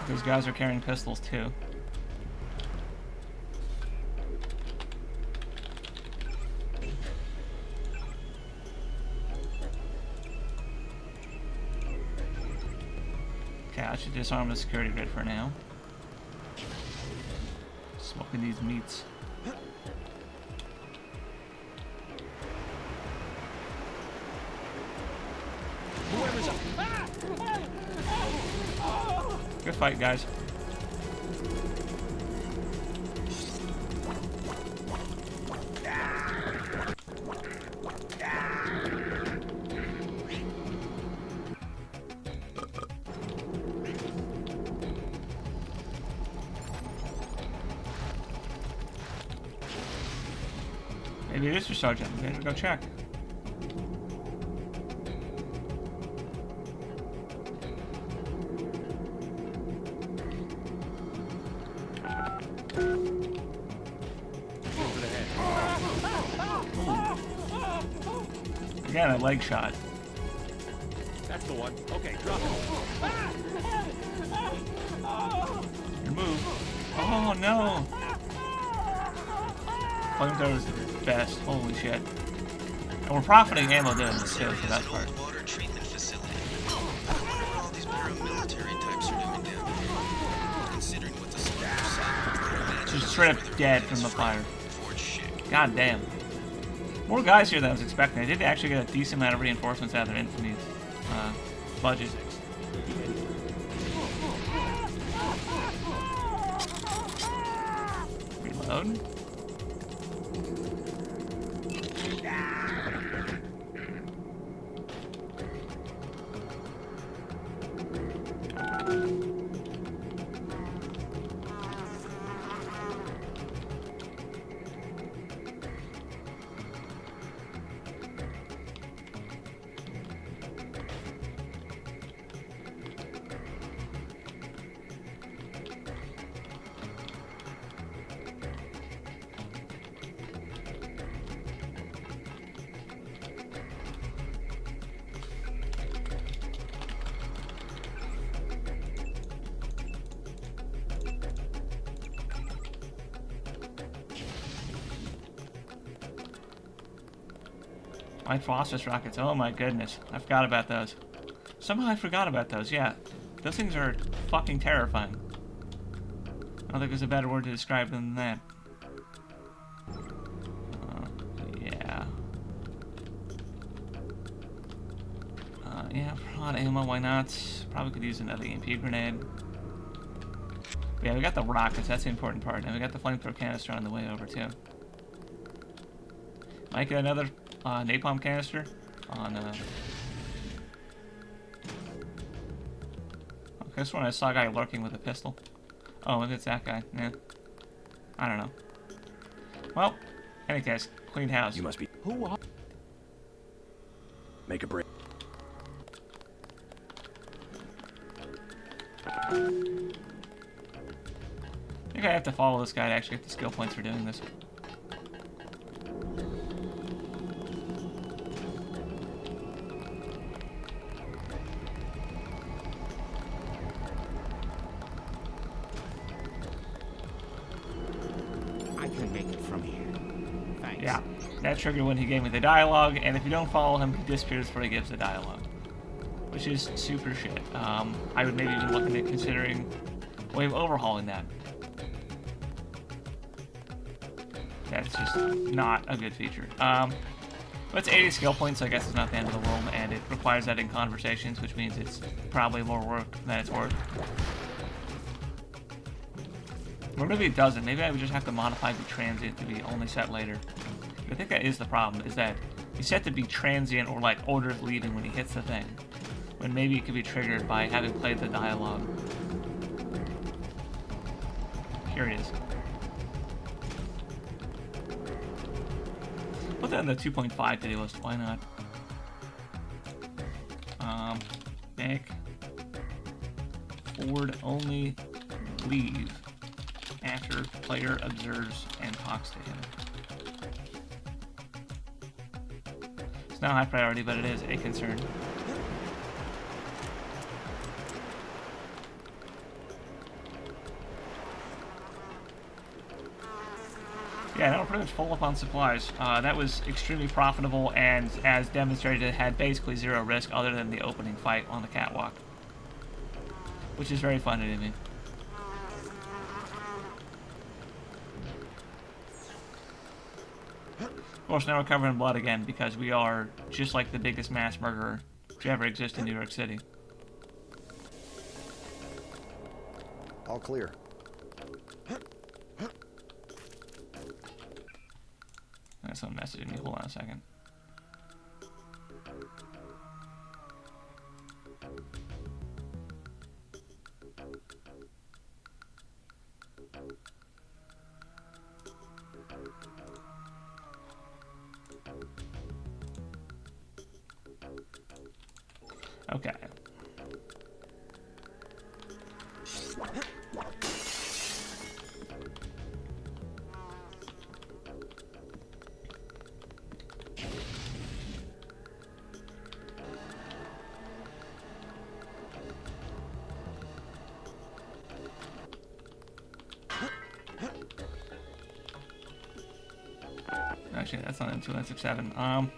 These guys are carrying pistols too. Okay, I should disarm the security grid for now. Smoking these meats. Good fight, guys. Maybe it is your sergeant. Maybe go check. Again, a leg shot. That's the one. Okay, drop it. Your move. Oh no! Flamethrower's the best. Holy shit. And we're profiting ammo doing this too, for that part. Water treatment facility. I wonder what all these paramilitary types are doing down there. Considering what the soldiers said, Just straight up dead from the fire. forge shit. God damn. More guys here than I was expecting. I did actually get a decent amount of reinforcements out of their infamy budget. Reload. Light phosphorus rockets. Oh my goodness. I forgot about those. Somehow I forgot about those. Yeah. Those things are fucking terrifying. I don't think there's a better word to describe them than that. Yeah. Yeah, prod ammo, why not? Probably could use another EMP grenade. But yeah, we got the rockets. That's the important part. And we got the flamethrower canister on the way over, too. Might get another napalm canister on okay, this one I saw a guy lurking with a pistol. Oh, maybe it's that guy. Yeah. I don't know. Well, any case, clean house. You must be. Who are? Make a break. I think I have to follow this guy to actually get the skill points for doing this. I can make it Yeah, that triggered when he gave me the dialogue, and if you don't follow him, he disappears before he gives the dialogue. Which is super shit. I would maybe even look into considering way of overhauling that. That's just not a good feature. But it's 80 skill points, so I guess it's not the end of the world, and it requires that in conversations, which means it's probably more work than it's worth. Or maybe it doesn't. Maybe I would just have to modify the transient to be only set later. I think that is the problem, is that he's set to be transient or like orders leaving when he hits the thing. When maybe it could be triggered by having played the dialogue. Here it is. Put that in the 2.5 to-do list, why not? Make Ford only leave after player observes and talks to him. It's not high priority, but it is a concern. Yeah, now we're pretty much full up on supplies. That was extremely profitable, and as demonstrated, it had basically zero risk other than the opening fight on the catwalk. Which is very funny to me. Of course, now we're covered in blood again, because we are just like the biggest mass murderer to ever exist in New York City. All clear. There's some messaging me. Hold on a second. Okay. Actually, that's not M2967.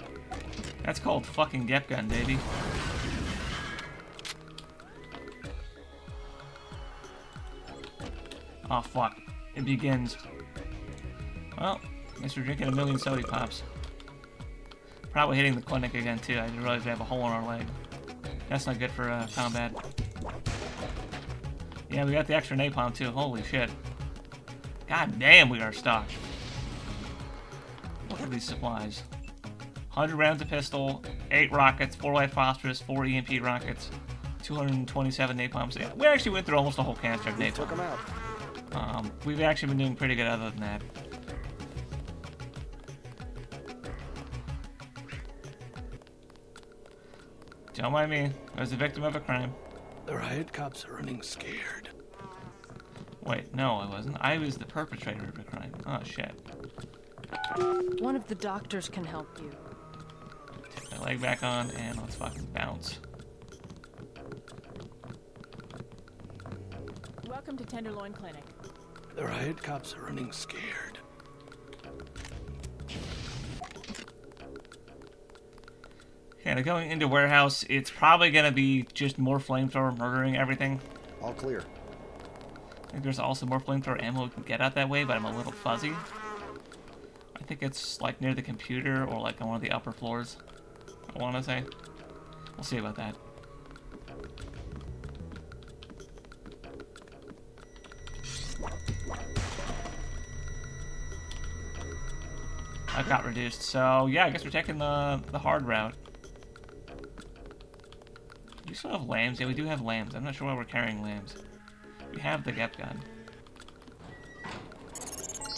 That's called fucking Gep Gun, baby. Oh fuck. It begins. Well, guess we're drinking a million soda pops. Probably hitting the clinic again too. I didn't realize we have a hole in our leg. That's not good for combat. Yeah, we got the extra napalm too. Holy shit. God damn, we are stocked. Look at these supplies. 100 rounds of pistol, 8 rockets, 4 light phosphorus, 4 EMP rockets, 227 napalms. Yeah, we actually went through almost a whole canister of napalm. Took him out. We've actually been doing pretty good other than that. Don't mind me. I was the victim of a crime. The riot cops are running scared. Wait, no, I wasn't. I was the perpetrator of the crime. Oh, shit. One of the doctors can help you. Take my leg back on, and let's fucking bounce. Welcome to Tenderloin Clinic. The riot cops are running scared. Okay, now going into warehouse, it's probably gonna be just more flamethrower murdering everything. All clear. I think there's also more flamethrower ammo we can get out that way, but I'm a little fuzzy. I think it's like near the computer or like on one of the upper floors, I want to say. We'll see about that. I got reduced, so yeah, I guess we're taking the hard route. Do we still have lambs? Yeah, we do have lambs. I'm not sure why we're carrying lambs. We have the Gep gun.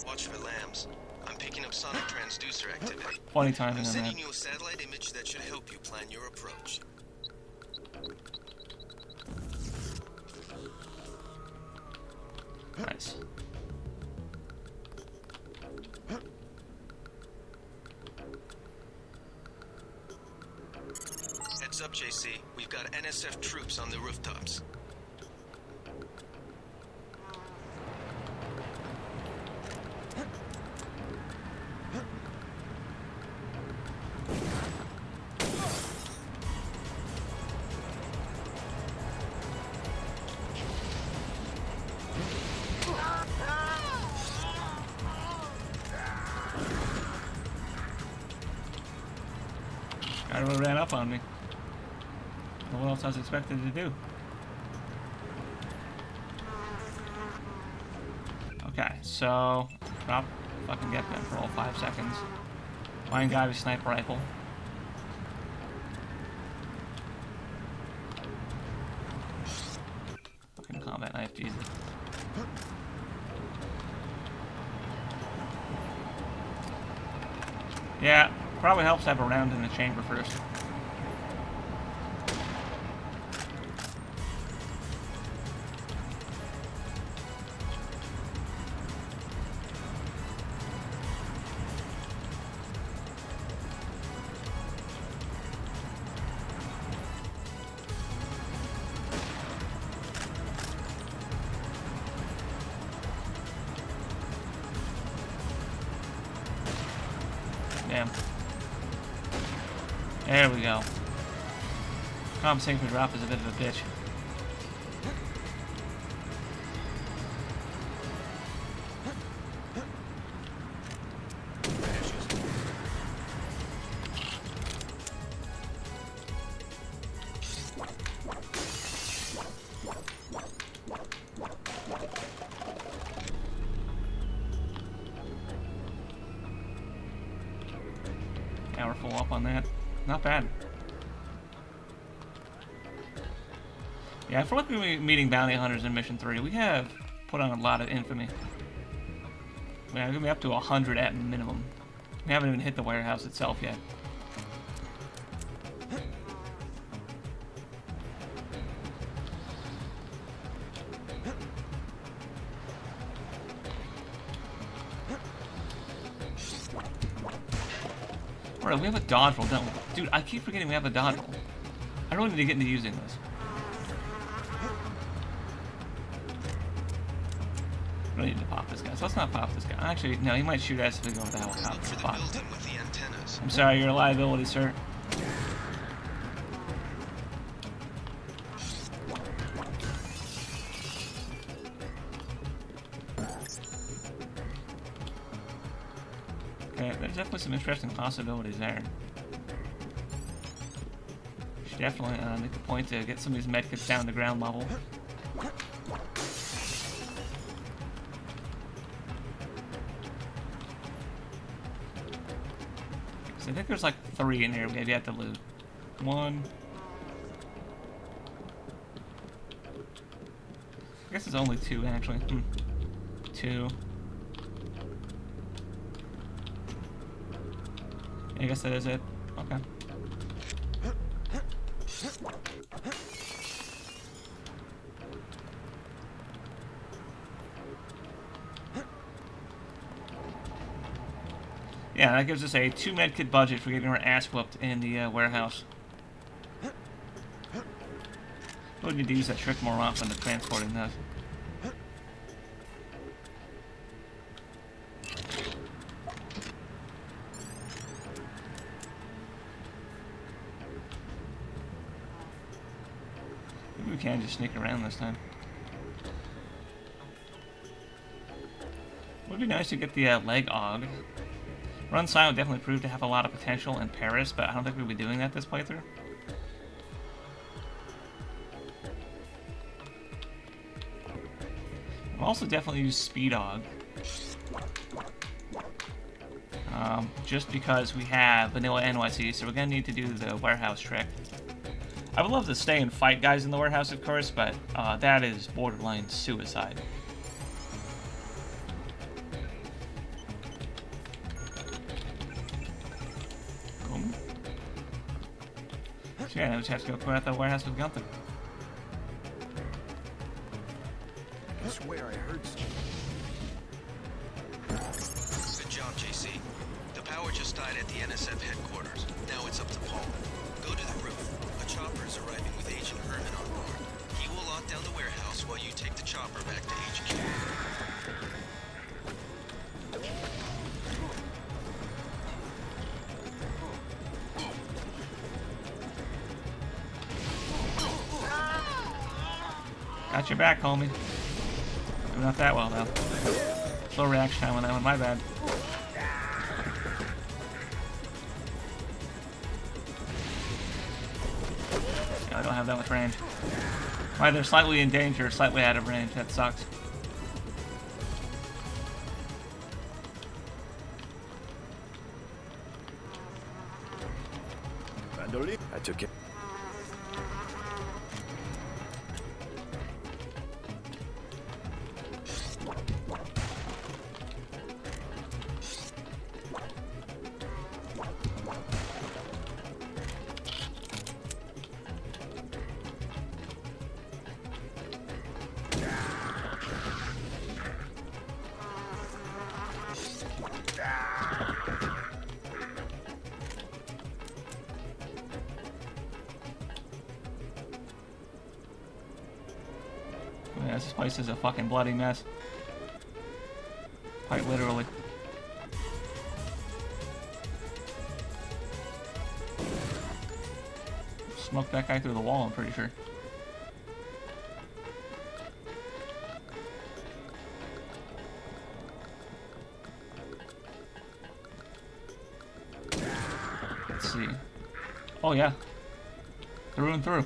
Watch for lambs. I'm picking up sonic transducer activity. Funny timing I'm on that. sending you a satellite image that should help you plan your approach. Nice. Heads up, JC. We've got NSF troops on the rooftops. Right away ran up on me. What else I was expected to do? Okay, so drop fucking get gun for all 5 seconds. Find guy with sniper rifle. Fucking combat knife, Jesus. Yeah, probably helps to have a round in the chamber first. Damn. There we go. Compensating for drop is a bit of a bitch. Now we're full up on that. Not bad. Yeah, I feel like we're meeting bounty hunters in Mission 3. We have put on a lot of infamy. We're going to be up to 100 at minimum. We haven't even hit the warehouse itself yet. Alright, we have a dodge roll, don't we? Dude, I keep forgetting we have a dodge roll. I really need to get into using this. I really need to pop this guy. So let's not pop this guy. Actually, no, he might shoot us if we go with the helicopter. Look for the Pop. building with the antennas. I'm sorry, you're a liability, sir. Okay, there's definitely some interesting possibilities there. Should definitely make a point to get some of these medkits down to ground level. So I think there's like 3 in here we have yet to loot. 1. I guess it's only 2 actually. 2. I guess that is it. Okay. Yeah, that gives us a 2 medkit budget for getting our ass whooped in the warehouse. We'll need to use that trick more often to transporting those. Maybe we can just sneak around this time. Would be nice to get the leg og. Run Silent would definitely prove to have a lot of potential in Paris, but I don't think we'll be doing that this playthrough. We'll also definitely use Speed Og. Just because we have vanilla NYC, so we're going to need to do the warehouse trick. I would love to stay and fight guys in the warehouse, of course, but that is borderline suicide. So yeah, I just have to go clear out that warehouse with Gunther. I swear I heard something. Good job, JC. The power just died at the NSF headquarters. Now it's up to Paul. Go to the roof. A chopper is arriving with Agent Herman on board. He will lock down the warehouse while you take the chopper back to HQ. Got your back, homie. Maybe not that well, though. Slow reaction time on that one, my bad. have that much range. Either slightly in danger or slightly out of range. That sucks. I took it. Yeah, this place is a fucking bloody mess. Quite literally. Smoked that guy through the wall, I'm pretty sure. Let's see. Oh yeah. Through and through.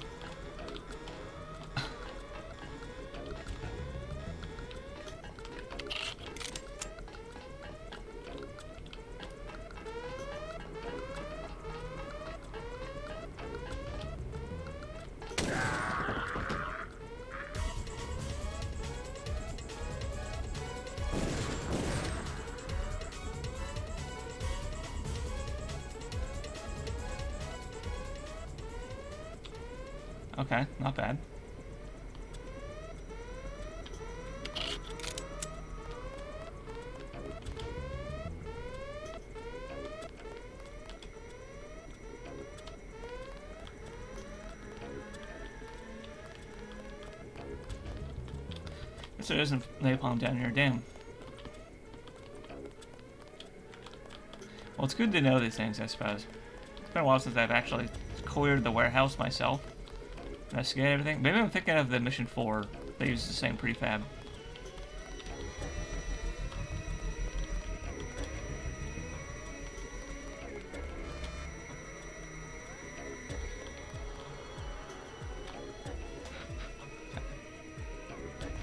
Okay, not bad. Guess there isn't napalm down here, damn. Well, it's good to know these things, I suppose. It's been a while since I've actually cleared the warehouse myself. Investigate everything. Maybe I'm thinking of the mission 4. They use the same prefab.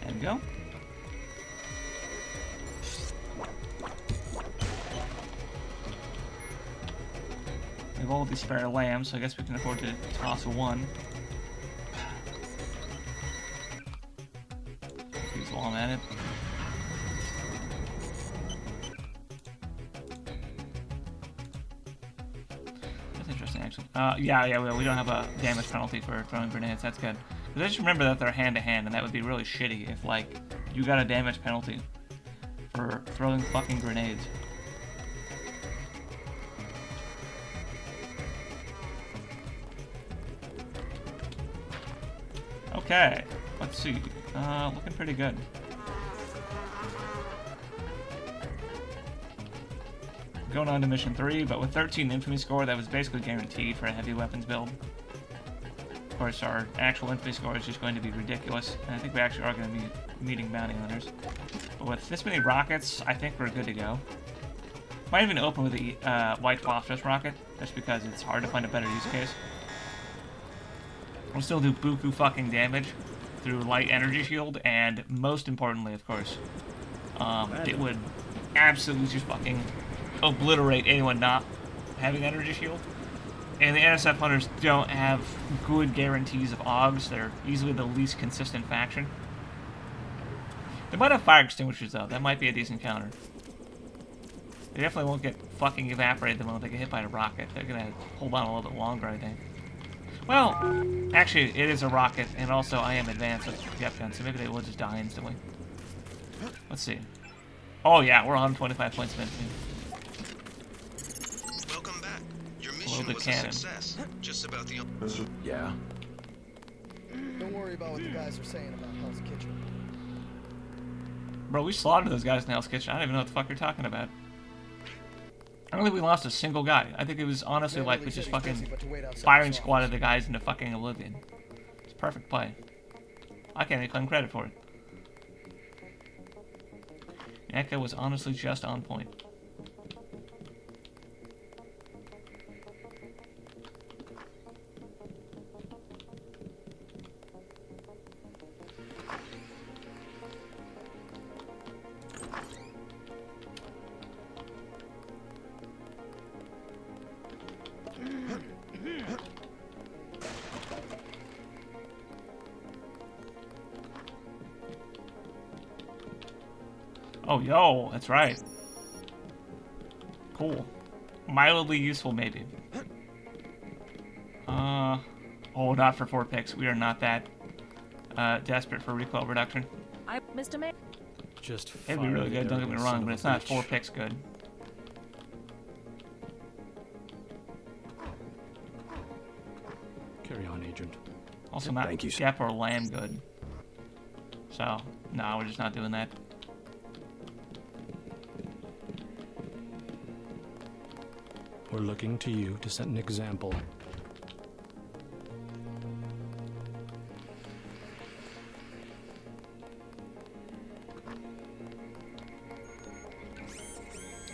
There we go. We have all these spare lambs, so I guess we can afford to toss one. While I'm at it. That's interesting, actually. Yeah, we don't have a damage penalty for throwing grenades. That's good. Because I just remember that they're hand-to-hand, and that would be really shitty if, like, you got a damage penalty for throwing fucking grenades. Okay, let's see. Looking pretty good. Going on to mission 3, but with 13 infamy score, that was basically guaranteed for a heavy weapons build. Of course, our actual infamy score is just going to be ridiculous, and I think we actually are going to be meeting bounty hunters. But with this many rockets, I think we're good to go. Might even open with the white phosphorus rocket, just because it's hard to find a better use case. We'll still do buku fucking damage through light energy shield, and most importantly, of course, it would absolutely just fucking obliterate anyone not having energy shield. And the NSF hunters don't have good guarantees of AUGs. They're easily the least consistent faction. They might have fire extinguishers, though. That might be a decent counter. They definitely won't get fucking evaporated the moment they get hit by a rocket. They're gonna hold on a little bit longer, I think. Well, actually, it is a rocket, and also I am advanced with the Jet gun, so maybe they will just die instantly. Let's see. Oh yeah, we're on 25 points of infamy. Welcome back. Your mission was a success. Just about the... Yeah. Don't worry about what the guys are saying about Hell's Kitchen. Bro, we slaughtered those guys in Hell's Kitchen. I don't even know what the fuck you're talking about. I don't think we lost a single guy. I think it was honestly like we just fucking firing squatted the guys into fucking oblivion. It's perfect play. I can't even claim credit for it. Echo was honestly just on point. Oh, yo, that's right. Cool. Mildly useful, maybe. Oh, not for 4 picks. We are not that desperate for recoil reduction. Mr. Mayor. Just It'd be really good, don't get me wrong, but it's not 4 picks good. Carry on, Agent. Also not Thank you, sir. Gep or Lamb good. So, no, we're just not doing that. We're looking to you to set an example.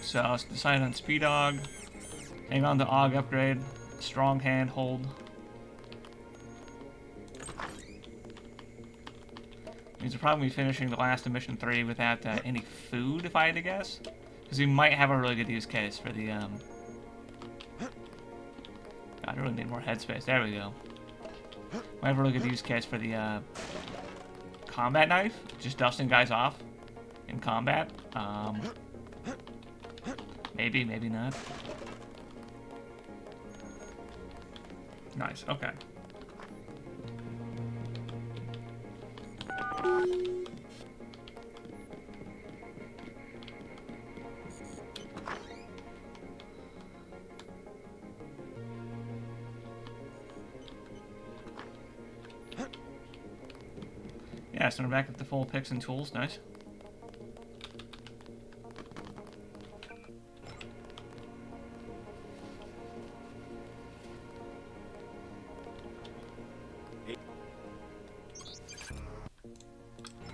So, let's decide on Speed Og. Hang on to Og upgrade. Strong hand hold. Means we're probably finishing the last of Mission 3 without any food, if I had to guess. Because we might have a really good use case for the, God, I really need more headspace. There we go. Might have a really good use case for the, combat knife. Just dusting guys off in combat. Maybe, maybe not. Nice, okay. Yeah, so we're back at the full picks and tools. Nice.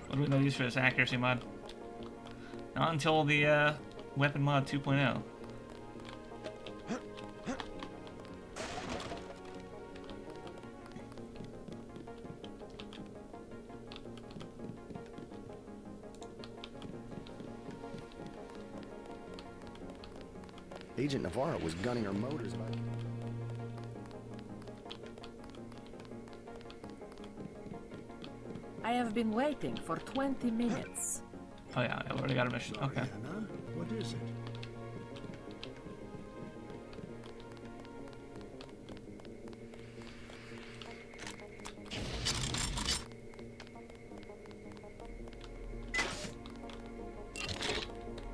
What do we know use for this accuracy mod? Not until the weapon mod 2.0. Agent Navarro was gunning her motors by... I have been waiting for 20 minutes. Oh yeah, I already got a mission. Okay. Anna, what is it?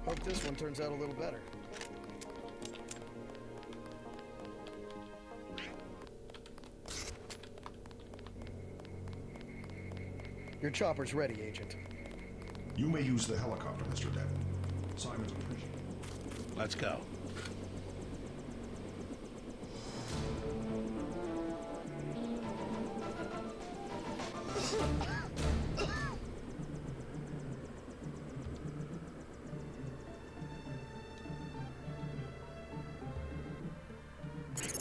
Hope this one turns out a little better. Your chopper's ready, Agent. You may use the helicopter, Mr. Devon. Simon's appreciated. Let's go.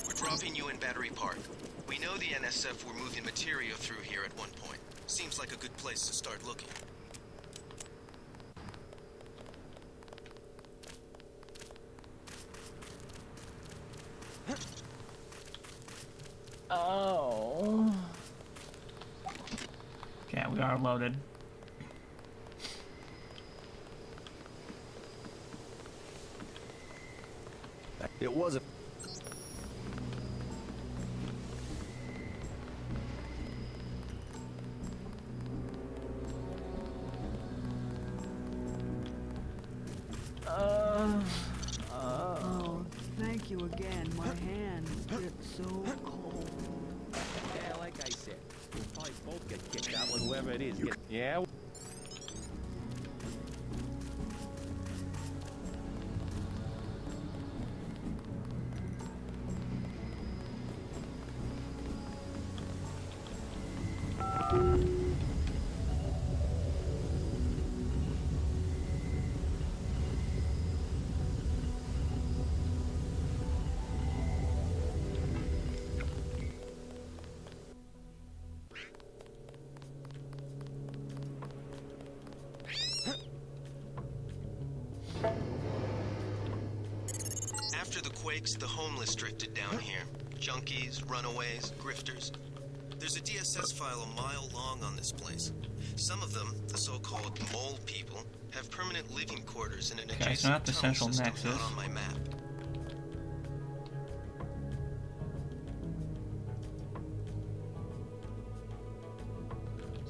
We're dropping you in Battery Park. We know the NSF were moving material through here at one point. Seems like a good place to start looking. Oh. Okay, we are loaded. It was a... Oh, thank you again. My hands get so cold. Yeah, like I said, we'll probably both get kicked out with whoever it is. Yeah? After the quakes, the homeless drifted down here. Junkies, runaways, grifters. There's There's a DSS file a mile long on this place. Some of them, the so-called mole people, have permanent living quarters in an Okay, adjacent so not the tunnel central system nexus. not on my map.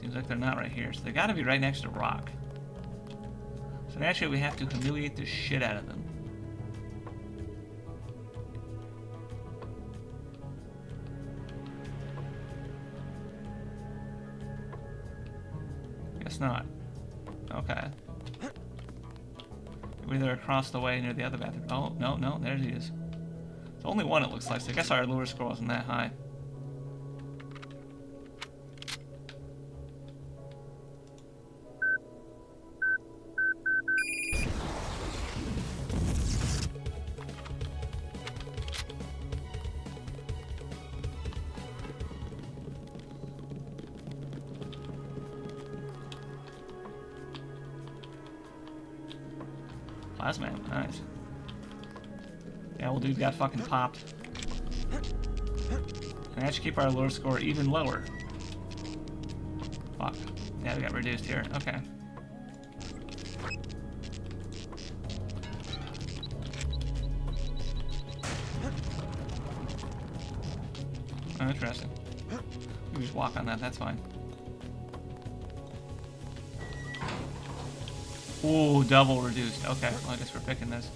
Seems like they're not right here, so they gotta be right next to rock. So naturally we have to humiliate the shit out of them. Guess not. Okay. Maybe they're across the way near the other bathroom. Oh, no, there he is. It's only one it looks like, so I guess our lure score wasn't that high. Plasma, nice. Yeah, well, dude got fucking popped. And that should keep our lure score even lower. Fuck. Yeah, we got reduced here. Okay. Oh, interesting. We just walk on that, that's fine. Ooh, double reduced. Okay, well, I guess we're picking this.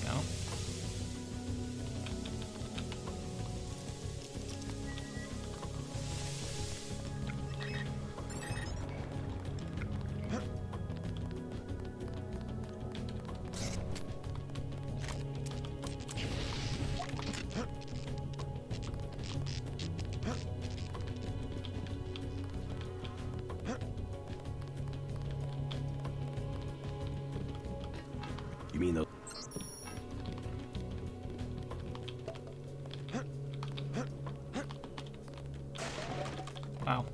Go. You mean those? Wow.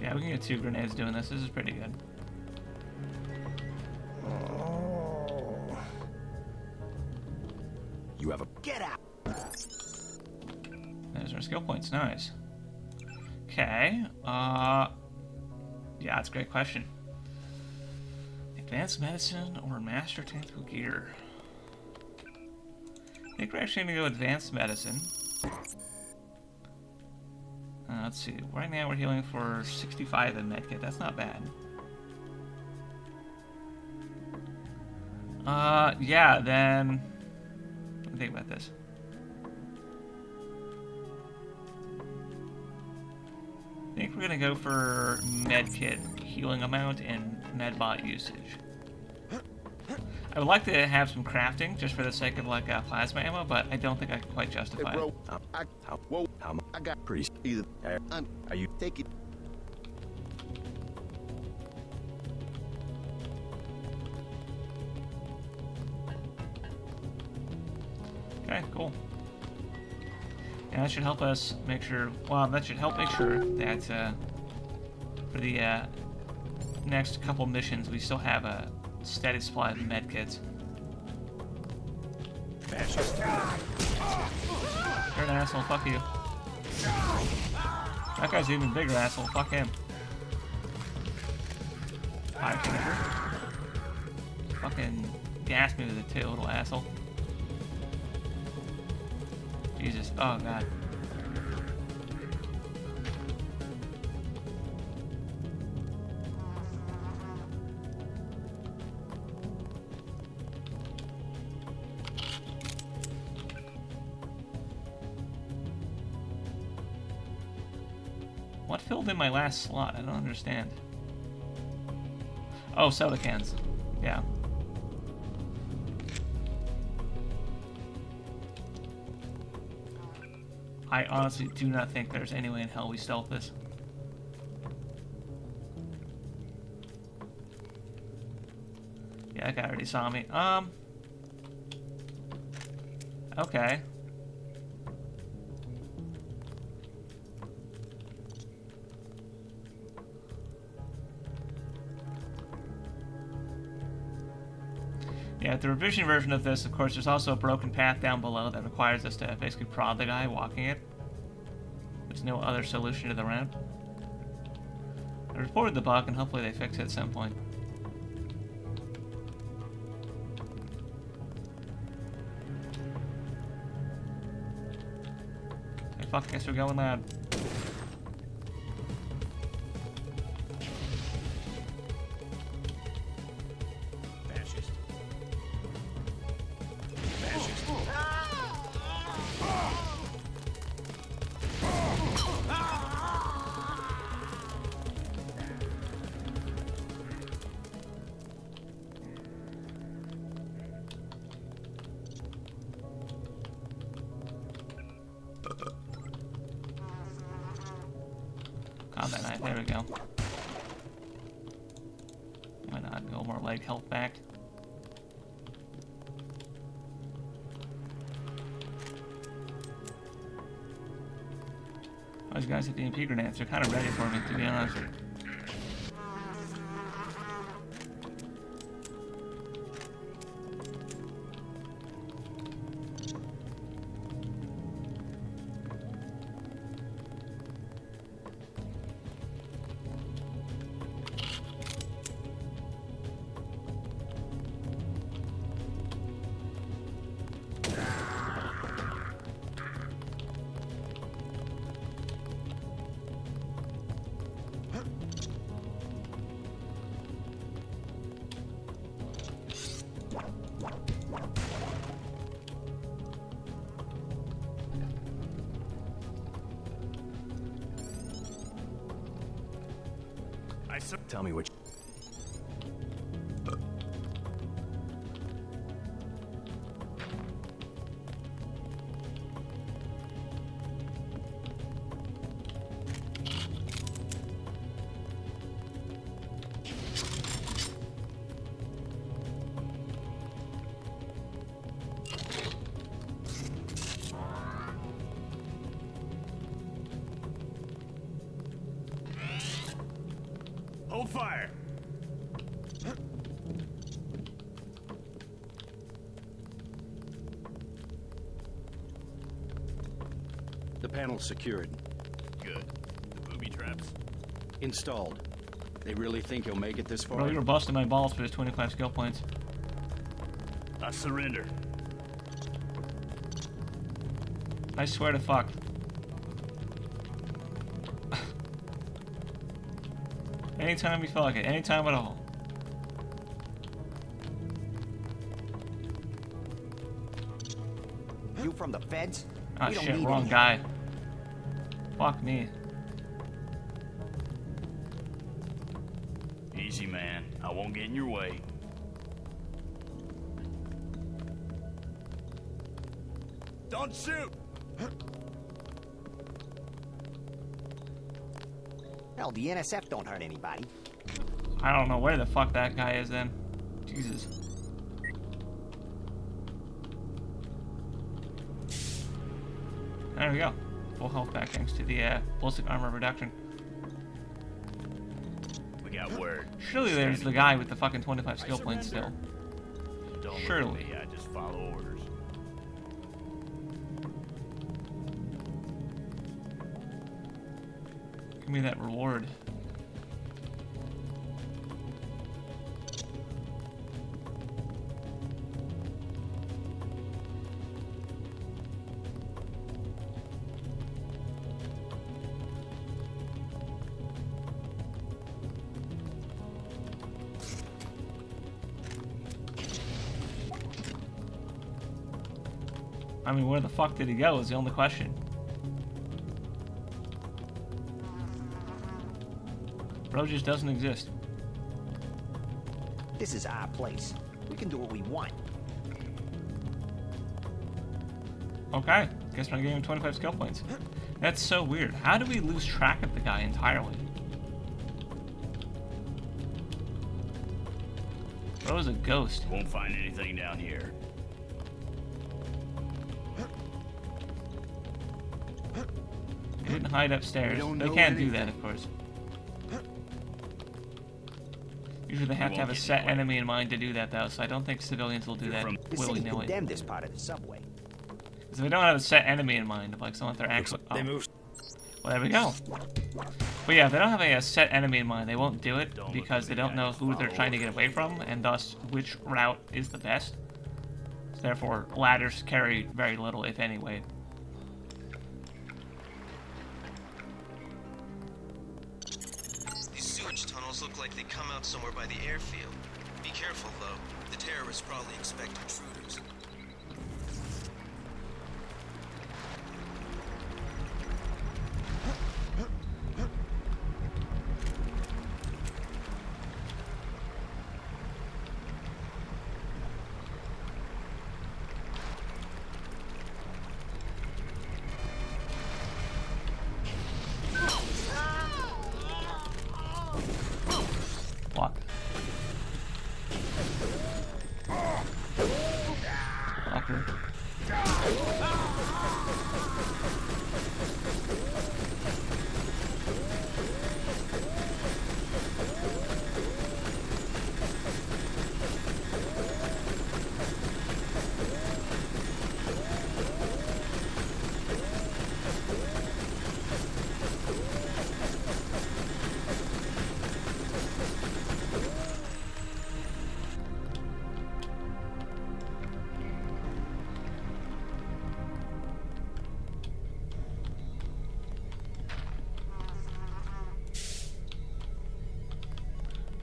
Yeah, we can get 2 grenades doing this. This is pretty good. You have a get out. There's our skill points. Nice. Okay. Yeah, that's a great question. Advanced medicine or master tactical gear? I think we're actually gonna go advanced medicine. Let's see. Right now we're healing for 65 in medkit. That's not bad. Yeah, then... Let me think about this. I think we're gonna go for medkit healing amount and medbot usage. I would like to have some crafting just for the sake of like plasma ammo, but I don't think I can quite justify it. I got pretty either. Are you taking? Okay, cool. Yeah, that should help us make sure. Well, that should help make sure that for the next couple missions, we still have a steady supply of medkits. You're an asshole. Fuck you. That guy's an even bigger asshole. Fuck him. Fire finisher. Fucking gassed me with a tail, little asshole. Jesus. Oh, God. What filled in my last slot? I don't understand. Oh, soda cans. Yeah. I honestly do not think there's any way in hell we stealth this. Yeah, that guy already saw me. Okay. Yeah, the revision version of this, of course, there's also a broken path down below that requires us to basically prod the guy walking it. There's no other solution to the ramp. I reported the bug, and hopefully they fix it at some point. Hey, fuck, I guess we're going loud. Combat knife, there we go. Why not? Go more leg health back. Those guys with the DMP grenades are kind of ready for me, to be honest. Tell me which. Hold fire! The panel's secured. Good. The booby traps? Installed. They really think he'll make it this far? Bro, you were busting my balls for his 25 skill points. I surrender. I swear to fuck. Anytime you feel like it, anytime at all. You from the feds? Ah We don't shit, need wrong any- guy. Fuck me. Easy, man. I won't get in your way. Don't shoot! Hell, the NSF don't hurt anybody. I don't know where the fuck that guy is then. Jesus. There we go. Full health back thanks to the ballistic armor reduction. We got word. Surely there's the guy with the fucking 25 skill points still. Don't Surely. look at me, I just follow orders. Give me that reward. I mean, where the fuck did he go is the only question. Bro just doesn't exist. This is our place. We can do what we want. Okay, guess we're not getting 25 skill points. That's so weird. How do we lose track of the guy entirely? Bro's a ghost. Won't find anything down here. They didn't hide upstairs. They can't do that, of course. Usually they have to have a set enemy in mind to do that, though, so I don't think civilians will do that The city willy-nilly. condemned this part of the subway. Because if they don't have a set enemy in mind, like someone they're actually... Oh. They moved. Well, there we go. But yeah, if they don't have a set enemy in mind, they won't do it because they don't know who they're trying to get away from, and thus which route is the best. So therefore, ladders carry very little, if any, weight. These sewage tunnels look like they come out somewhere by the airfield. Be careful, though. The terrorists probably expect intruders. Block. Blocker.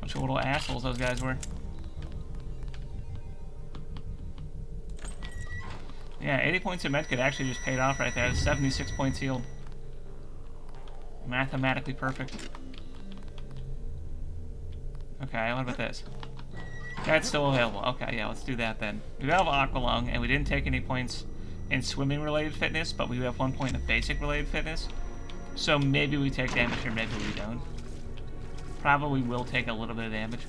Bunch of little assholes those guys were. Yeah, 80 points of medkit actually just paid off right there. 76 points healed. Mathematically perfect. Okay, what about this? That's still available. Okay, yeah, let's do that then. We have Aqualung, and we didn't take any points in swimming-related fitness, but we have 1 point in basic-related fitness. So maybe we take damage or maybe we don't. Probably will take a little bit of damage.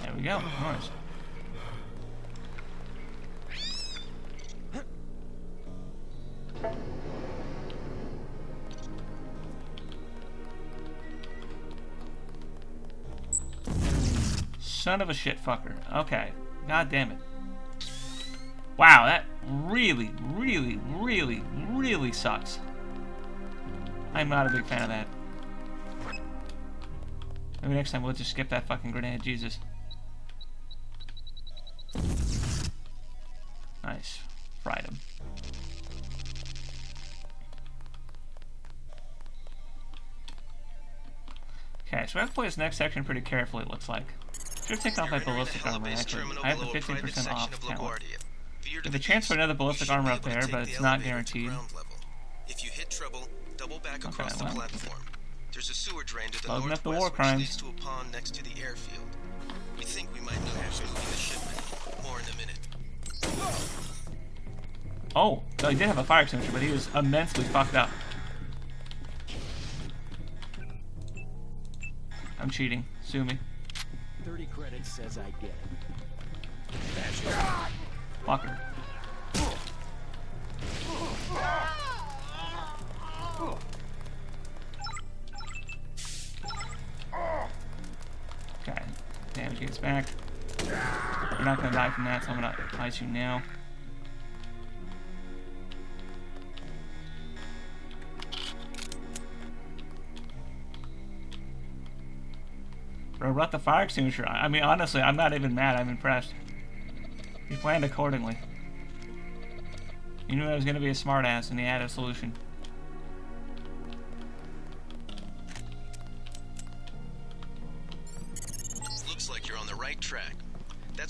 There we go. Nice. Son of a shit fucker. Okay. God damn it. Wow, that really, really, really, really sucks. I'm not a big fan of that. Maybe next time we'll just skip that fucking grenade. Jesus. Nice. Fried him. Okay, so we have to play this next section pretty carefully, it looks like. Should take off my ballistic armor, actually. I have the 15% off count. There's a chance for another ballistic armor up there, but it's not guaranteed. If you hit trouble, double back across the platform. There's a sewer drain to the Loading up the war northwest which crimes. leads to a pond next to the airfield. We think we might know who's moving the shipment. More in a minute. Oh, so he did have a fire extinguisher, but he was immensely fucked up. I'm cheating. Sue me. 30 credits says I get it. Fucker. Okay. Damage gets back. You're not gonna die from that, so I'm gonna ice you now. Bro, brought the fire extinguisher. I mean, honestly, I'm not even mad. I'm impressed. He planned accordingly. He knew I was going to be a smartass, and he had a solution.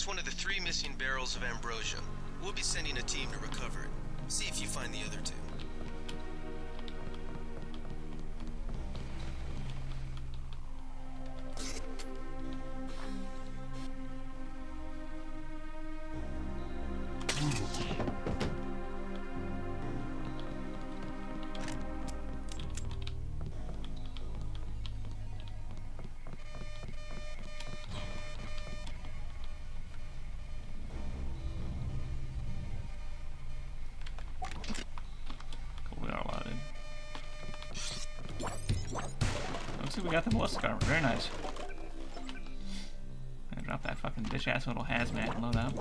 That's one of the 3 missing barrels of ambrosia. We'll be sending a team to recover it. See if you find the other 2. We got the ballistic armor. Very nice. I'm gonna drop that fucking bitch ass little hazmat and load up.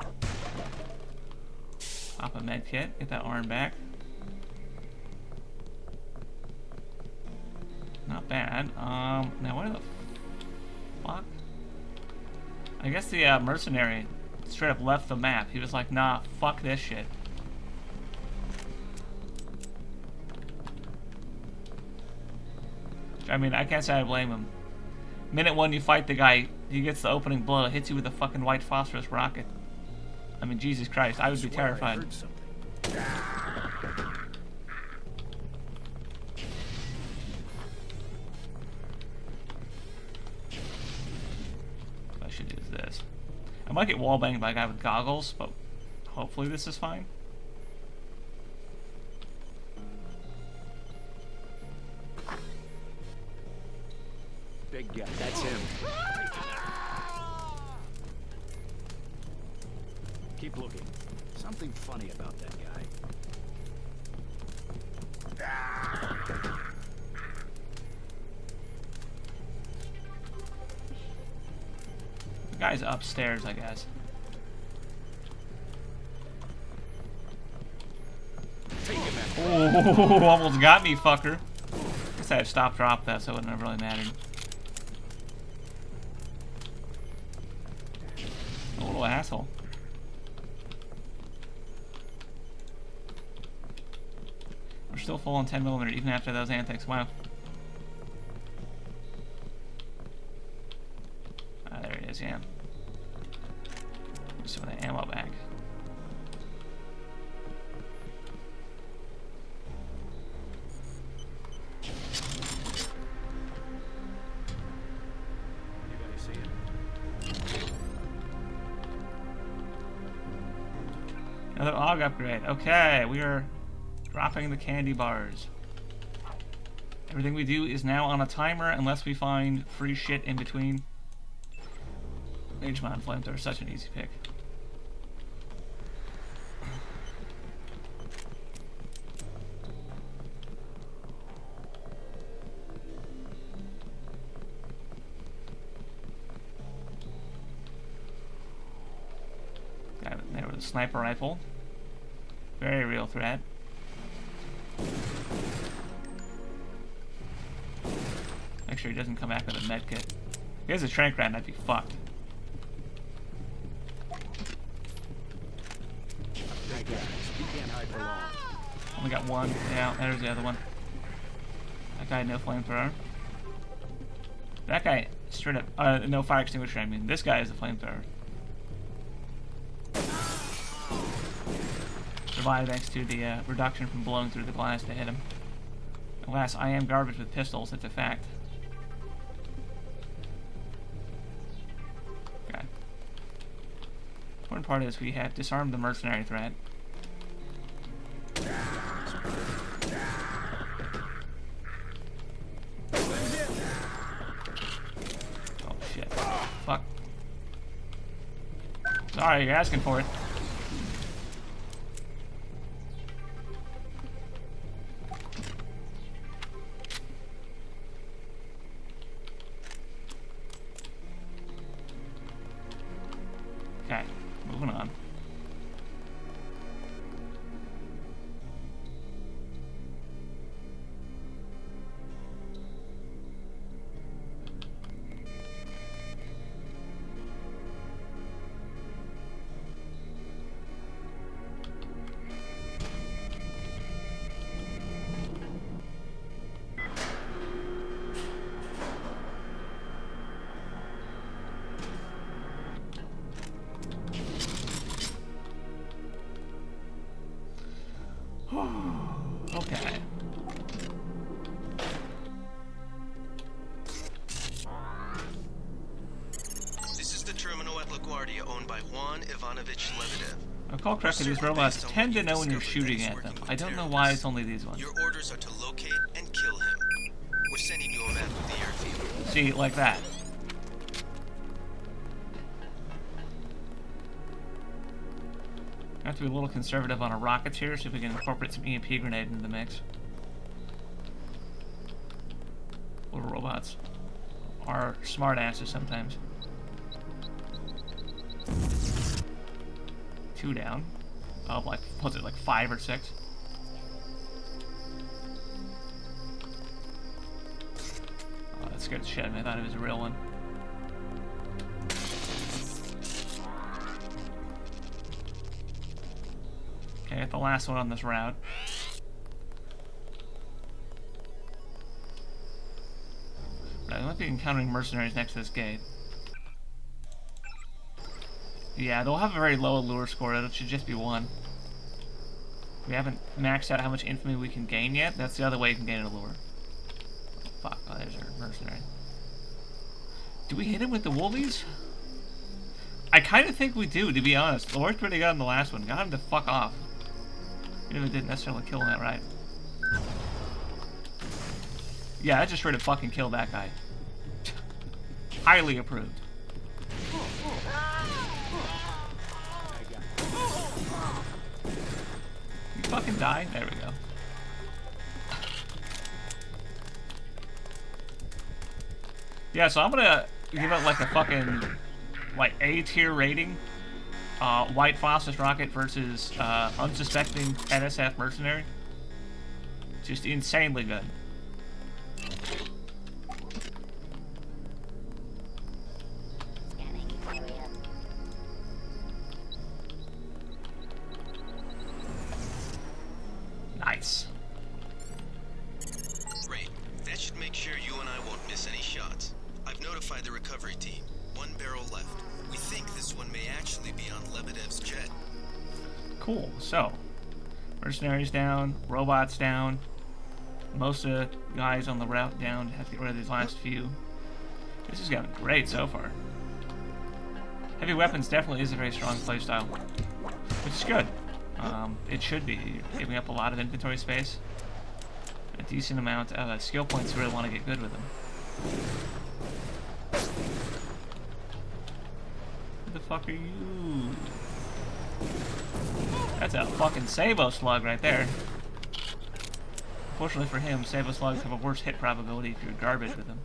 Pop a med kit. Get that arm back. Not bad. Now where the fuck? I guess the mercenary straight up left the map. He was like, nah, fuck this shit. I mean, I can't say I blame him. Minute 1, you fight the guy, he gets the opening blow, hits you with a fucking white phosphorus rocket. I mean, Jesus Christ, I would be terrified. What I should do is this. I might get wallbanged by a guy with goggles, but hopefully this is fine. Big guy. That's him. Keep looking. Something funny about that guy. The guy's upstairs, I guess. Oh, almost got me, fucker. Guess I had stop drop that, so it wouldn't have really mattered. Little asshole. We're still full on 10mm even after those antics. Wow. Ah, there it is, yeah. Just some of the ammo back. Another AUG upgrade. Okay, we are dropping the candy bars. Everything we do is now on a timer unless we find free shit in between. Mage Mod Flamethrower, such an easy pick. Got it there with a sniper rifle. Very real threat. Make sure he doesn't come back with a medkit. If he has a shrink rat, I'd be fucked. Only got one. Yeah, there's the other one. That guy, no flamethrower. That guy, straight up, no fire extinguisher, I mean. This guy is the flamethrower. Survived thanks to the reduction from blowing through the glass to hit him. Alas, I am garbage with pistols, it's a fact. Okay. Important part is we have disarmed the mercenary threat. Oh shit. Fuck. Sorry, you're asking for it. Okay, moving on. Okay. This is the terminal at LaGuardia owned by Juan Ivanovich Lebedev. If I recall correctly, these robots tend to know when you're shooting at them. I don't know why it's only these ones. Your orders are to locate and kill him. We're sending you a map of the airfield. See, like that. I have to be a little conservative on our rockets here, see if we can incorporate some EMP grenade into the mix. Little robots are smart asses sometimes. 2 down. Oh, like, was it like 5 or 6? Oh, that scared the shit out of me. I thought it was a real one. Okay, the last one on this route. Right, I might be encountering mercenaries next to this gate. Yeah, they'll have a very low allure score. It should just be 1. We haven't maxed out how much infamy we can gain yet. That's the other way you can gain an allure. Oh, fuck, oh, there's our mercenary. Do we hit him with the woolies? I kind of think we do, to be honest. The worked pretty good on the last one. Got him to fuck off. Even if it didn't necessarily kill him outright. Yeah, I just tried to fucking kill that guy. Highly approved. You fucking die? There we go. Yeah, so I'm gonna give it like a fucking like A-tier rating. White Phosphorus rocket versus unsuspecting NSF mercenary. Just insanely good. Nice. Great. That should make sure you and I won't miss any shots. I've notified the recovery team. 1 barrel left. We think this one may actually be on Lebedev's jet. Cool. So, mercenaries down, robots down. Most of the guys on the route down. Have to get rid of these last few. This has gotten great so far. Heavy weapons definitely is a very strong playstyle, which is good. It should be. You're giving up a lot of inventory space. A decent amount of skill points if you really want to get good with them. Who the fuck are you? That's a fucking Sabo slug right there. Fortunately for him, Sabo slugs have a worse hit probability if you're garbage with them.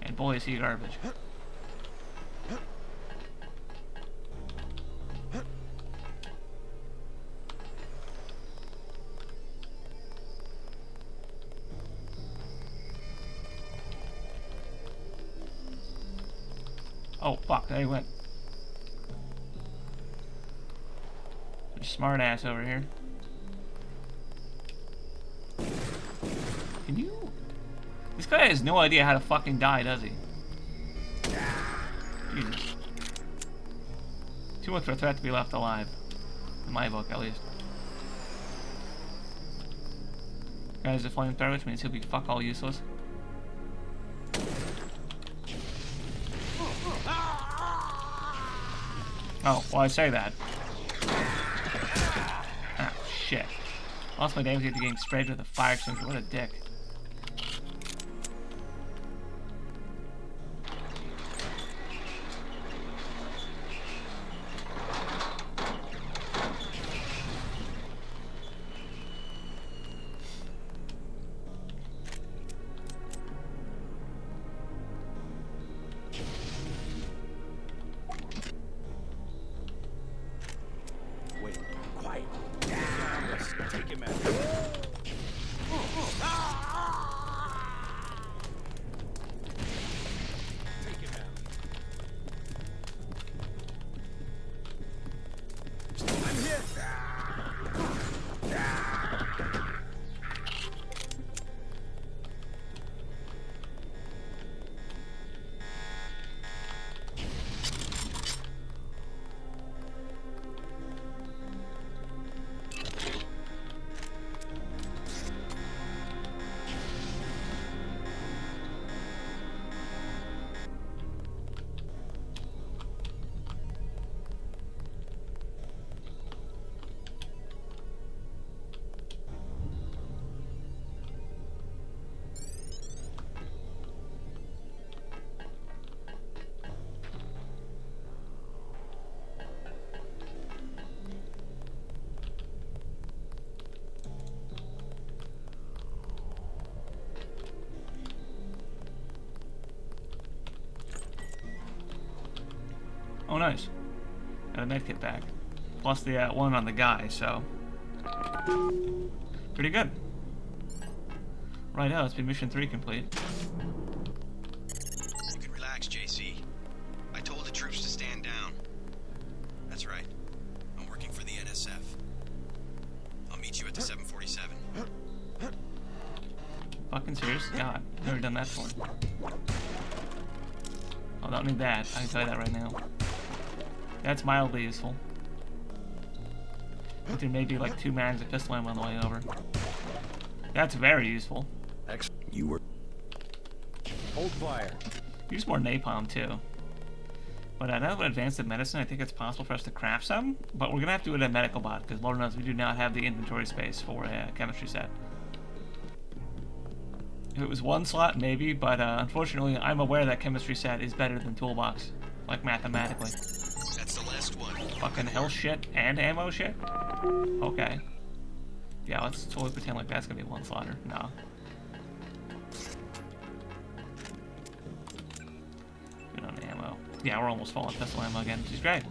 And boy is he garbage. Oh fuck, there he went. Smart ass over here. Can you? This guy has no idea how to fucking die, does he? Jesus. Too much for a threat to be left alive. In my book, at least. Guy's a flamethrower, which means he'll be fuck all useless. Oh, well I say that. Ah, shit. Lost my damage at the game sprayed with a fire extinguisher. What a dick. Wait, quiet. Take him out. Oh, nice. Got a medkit back. Plus the one on the guy, so... pretty good. Right now, it's been mission 3 complete. You can relax, JC. I told the troops to stand down. That's right. I'm working for the NSF. I'll meet you at the 747. Fucking serious? God, never done that before. Oh, don't need that. I can tell you that right now. That's mildly useful. But there may be like 2 mags of pistol ammo on the way over. That's very useful. You were. Hold fire. Use more napalm too. But now that we're advanced in medicine, I think it's possible for us to craft some. But we're gonna have to do it at medical bot because Lord knows we do not have the inventory space for a chemistry set. If it was 1 slot, maybe, but unfortunately, I'm aware that chemistry set is better than toolbox, like mathematically. That's the last one. Fucking health shit and ammo shit? Okay. Yeah, let's totally pretend like that's gonna be 1 slotter. No. Good on ammo. Yeah, we're almost full on pistol ammo again, which is great.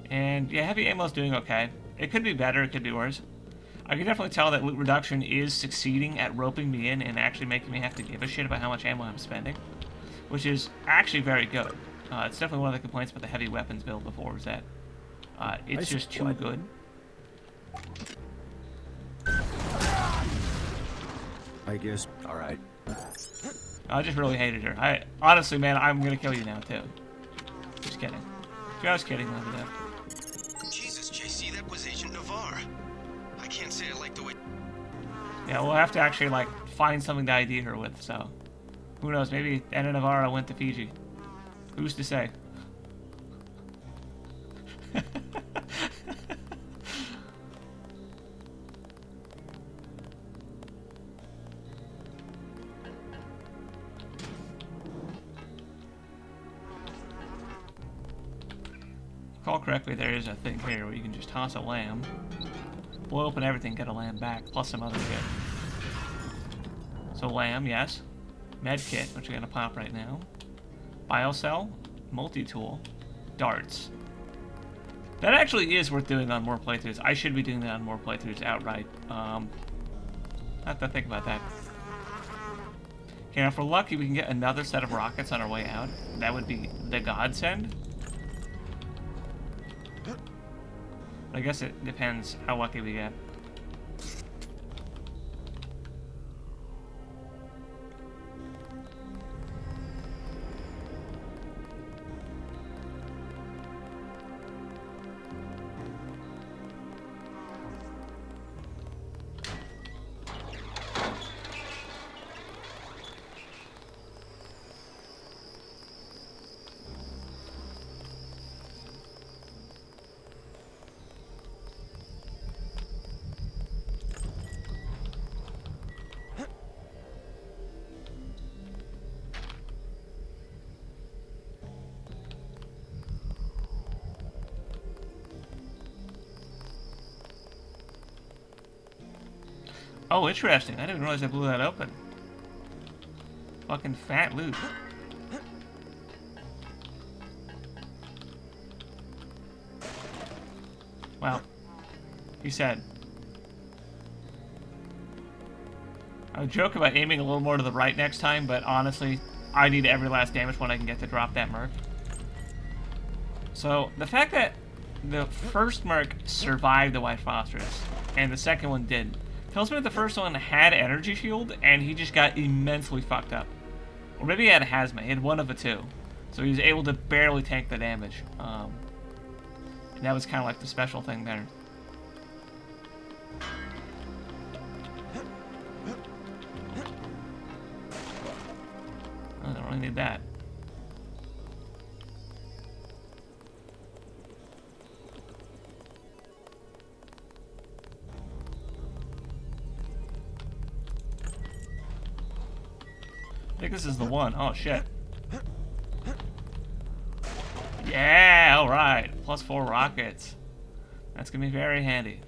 And yeah, heavy ammo's doing okay. It could be better, it could be worse. I can definitely tell that loot reduction is succeeding at roping me in and actually making me have to give a shit about how much ammo I'm spending, which is actually very good. It's definitely one of the complaints about the heavy weapons build before is that it's just too good. I guess. All right. I just really hated her. Honestly, man, I'm gonna kill you now too. Just kidding. Just kidding, Linda. Jesus, JC, that was Agent Navarre. I can't say I like the way. Yeah, we'll have to actually like find something to ID her with. So, who knows? Maybe Anna Navarro went to Fiji. Who's to say? Recall correctly, there is a thing here where you can just toss a lamb, blow open everything, get a lamb back, plus some other shit. So lamb, yes. Med kit, which we're gonna pop right now. Biocell, multi-tool, darts. That actually is worth doing on more playthroughs. I should be doing that on more playthroughs outright. I have to think about that. Okay, now if we're lucky, we can get another set of rockets on our way out. That would be the godsend. I guess it depends how lucky we get. Oh, interesting. I didn't realize I blew that open. Fucking fat loot. Well, he said. I would joke about aiming a little more to the right next time, but honestly, I need every last damage one I can get to drop that merc. So, the fact that the first merc survived the White Phosphorus, and the second one didn't, tells me that the first one had energy shield, and he just got immensely fucked up. Or maybe he had a hazmat. He had one of the two. So he was able to barely tank the damage. And that was kind of like the special thing there. I don't really need that. I think this is the one. Oh, shit. Yeah, alright. +4 rockets. That's gonna be very handy.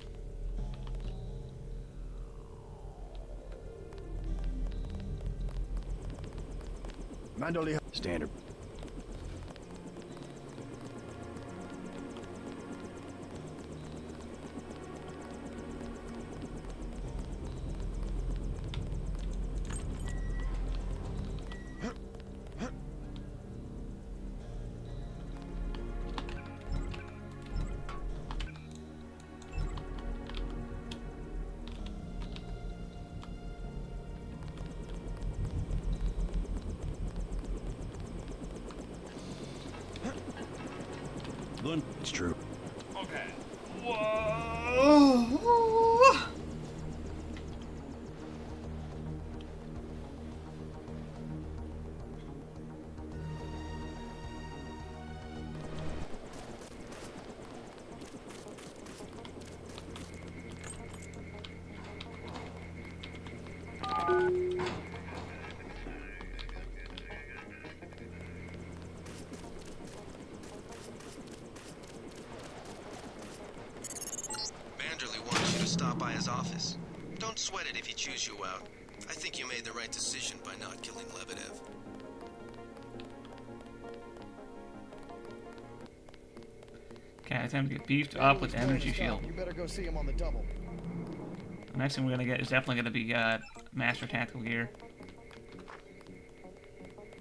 Standard. Lund, it's true. Okay. Whoa. Manderley wants you to stop by his office. Don't sweat it if he chews you out. I think you made the right decision by not killing Lebedev. Okay, time to get beefed up with energy shield. You better go see him on the double. The next thing we're gonna get is definitely gonna be Master Tactical Gear.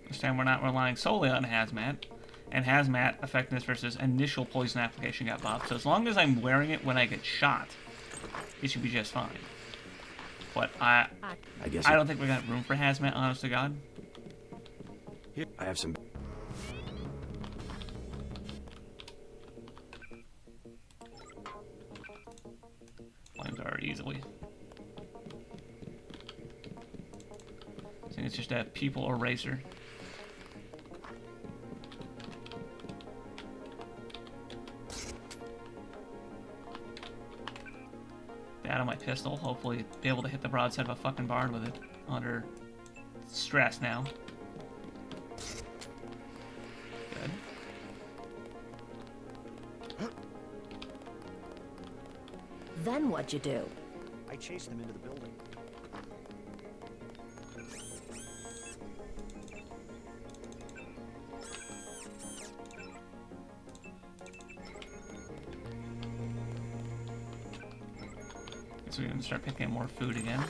This time we're not relying solely on Hazmat. And Hazmat effectiveness versus initial poison application got buffed. So as long as I'm wearing it when I get shot, it should be just fine. But I don't think we got room for Hazmat, honest to God. Here, I have some. Flamethrower easily. I think it's just a people eraser. Out of my pistol, hopefully be able to hit the broadside of a fucking barn with it under stress now. Good. Then what'd you do? I chased them into the building. So we're gonna start picking up more food again.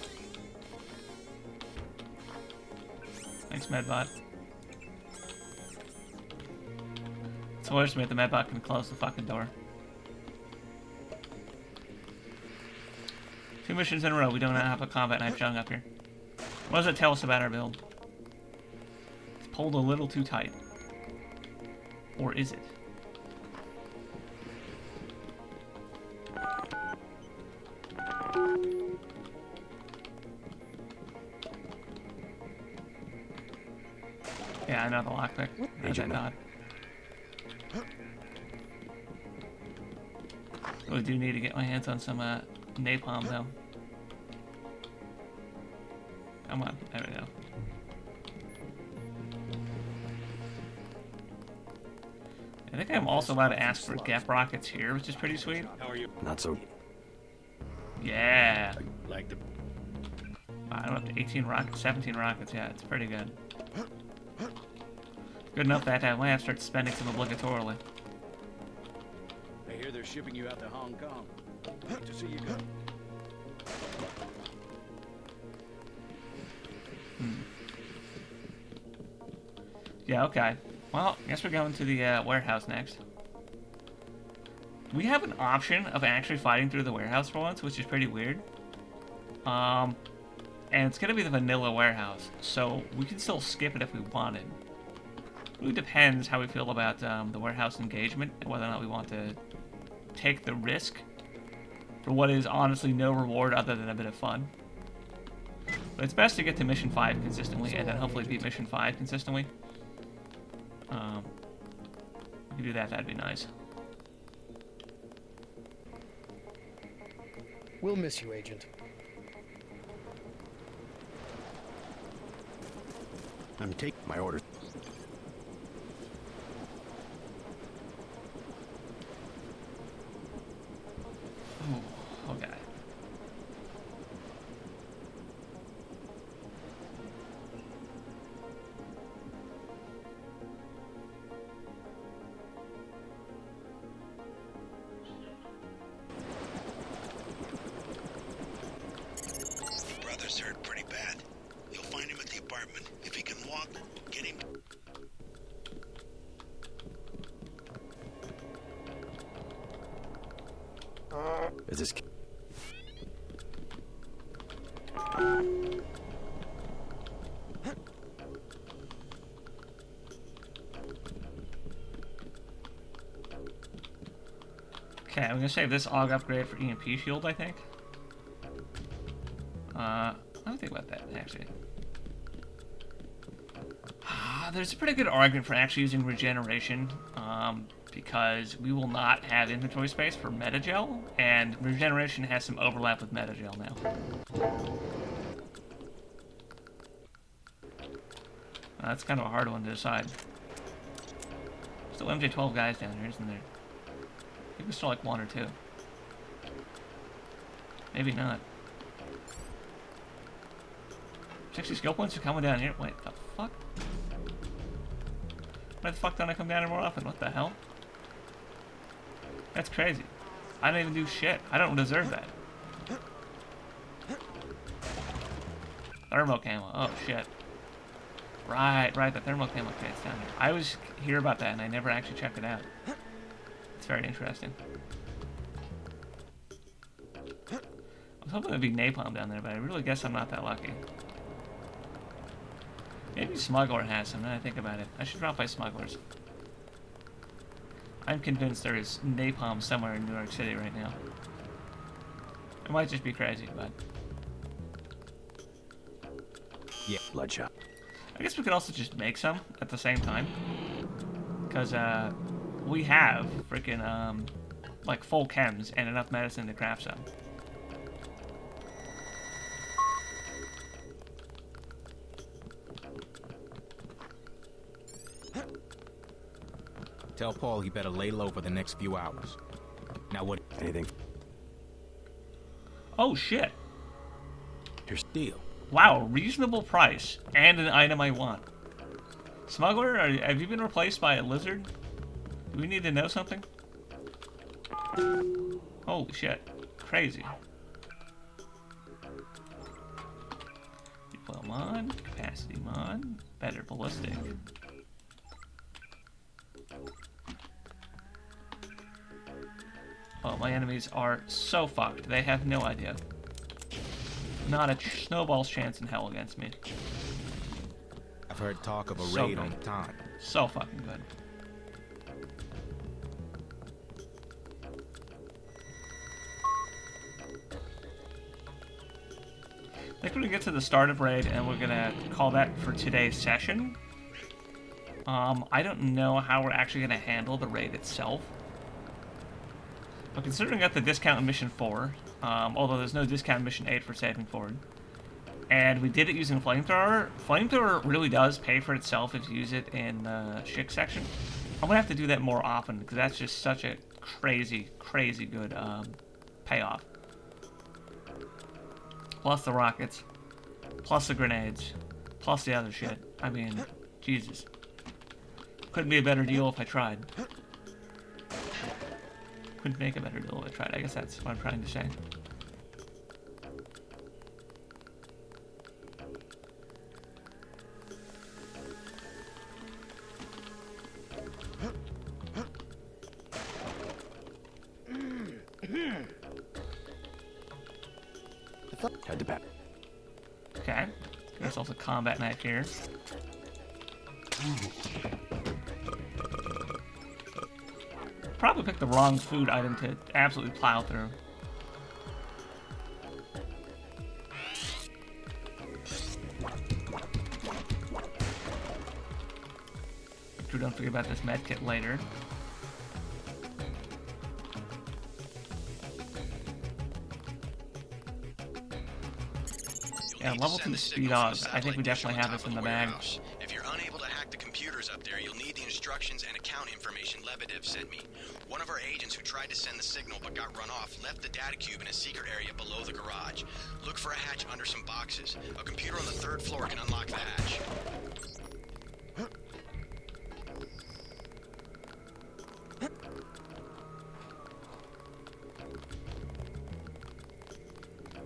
Thanks, Medbot. So we'll just make the Medbot can close the fucking door. 2 missions in a row, we don't have a combat knife jung up here. What does it tell us about our build? It's pulled a little too tight. Or is it? Yeah, another lockpick. Agent not. Really do need to get my hands on some napalm though. Come on, there we go. I think I'm also allowed to ask for gap rockets here, which is pretty sweet. How are you? Not so. Yeah. Like the. I'm up to 18 rockets, 17 rockets. Yeah, it's pretty good. Good enough that I might have to start spending some obligatorily. I hear they're shipping you out to Hong Kong. Good to see you go. Yeah, okay. Well, I guess we're going to the warehouse next. We have an option of actually fighting through the warehouse for once, which is pretty weird. And it's going to be the vanilla warehouse, so we can still skip it if we wanted. It really depends how we feel about the warehouse engagement, and whether or not we want to take the risk for what is honestly no reward other than a bit of fun. But it's best to get to Mission 5 consistently, and then hopefully beat Mission 5 consistently. If we do that, that'd be nice. We'll miss you, Agent. I'm taking my orders. Ooh, okay. Brother's hurt pretty bad. You'll find him at the apartment. If he can walk, get him. Is this? Okay, I'm gonna save this AUG upgrade for EMP shield, I think. I don't think about that, actually. There's a pretty good argument for actually using regeneration, because we will not have inventory space for Metagel, and regeneration has some overlap with Metagel now. That's kind of a hard one to decide. Still MJ12 guys down here, isn't there? I think there's still like one or two. Maybe not. 60 skill points are coming down here. Wait, the fuck? Why the fuck don't I come down here more often? What the hell? That's crazy. I don't even do shit. I don't deserve that. Thermo camo. Oh shit. Right, the thermal camo kits down here. I always hear about that and I never actually checked it out. It's very interesting. I was hoping there'd be napalm down there, but I really guess I'm not that lucky. Maybe Smuggler has some, now that I think about it. I should drop by Smugglers. I'm convinced there is napalm somewhere in New York City right now. It might just be crazy, but... Yeah, bloodshot. I guess we could also just make some at the same time. Because, we have freaking, like, full chems and enough medicine to craft some. Tell Paul he better lay low for the next few hours. Now what? Anything? Oh, shit. Here's deal. Wow, reasonable price and an item I want. Smuggler, have you been replaced by a lizard? Do we need to know something? Holy shit. Crazy. Recoil mod, capacity mod, better ballistic. Oh, my enemies are so fucked. They have no idea. Not a snowball's chance in hell against me. I've heard talk of a So raid good. on the time. So fucking good. I think we're gonna get to the start of raid and we're gonna call that for today's session. I don't know how we're actually gonna handle the raid itself. But considering I got the discount in mission 4, although there's no discount in mission 8 for saving forward, and we did it using Flamethrower. Flamethrower really does pay for itself if you use it in the Schick section. I'm gonna have to do that more often because that's just such a crazy, crazy good payoff. Plus the rockets, plus the grenades, plus the other shit. I mean, Jesus. Couldn't be a better deal if I tried. Couldn't make a better deal if I tried. I guess that's what I'm trying to say. Head to bed. Okay. Get ourselves a combat knife here. Probably picked the wrong food item to absolutely plow through. Make sure don't forget about this med kit later. Yeah, level 2 speed odds. I think we definitely have this in the bag. If you're unable to hack the computers up there, you'll need the instructions and account information Lebedev sent me. One of our agents who tried to send the signal but got run off left the data cube in a secret area below the garage. Look for a hatch under some boxes. A computer on the 3rd floor can unlock the hatch.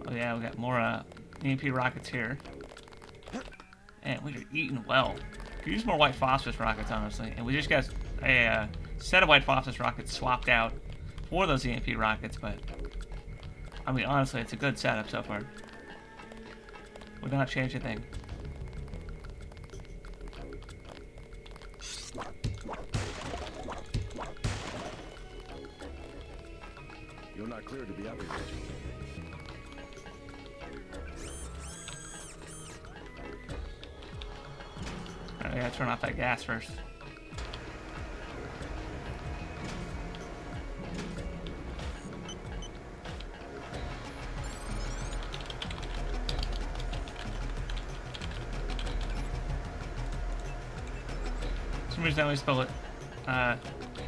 Oh yeah, we got more EMP rockets here. And we are eating well. Could use more white phosphorus rockets, honestly. And we just got a set of white phosphorus rockets swapped out for those EMP rockets, but I mean, honestly, it's a good setup so far. Would not change a thing. You're not cleared to be up here. I gotta turn off that gas first. For some reason I always spell it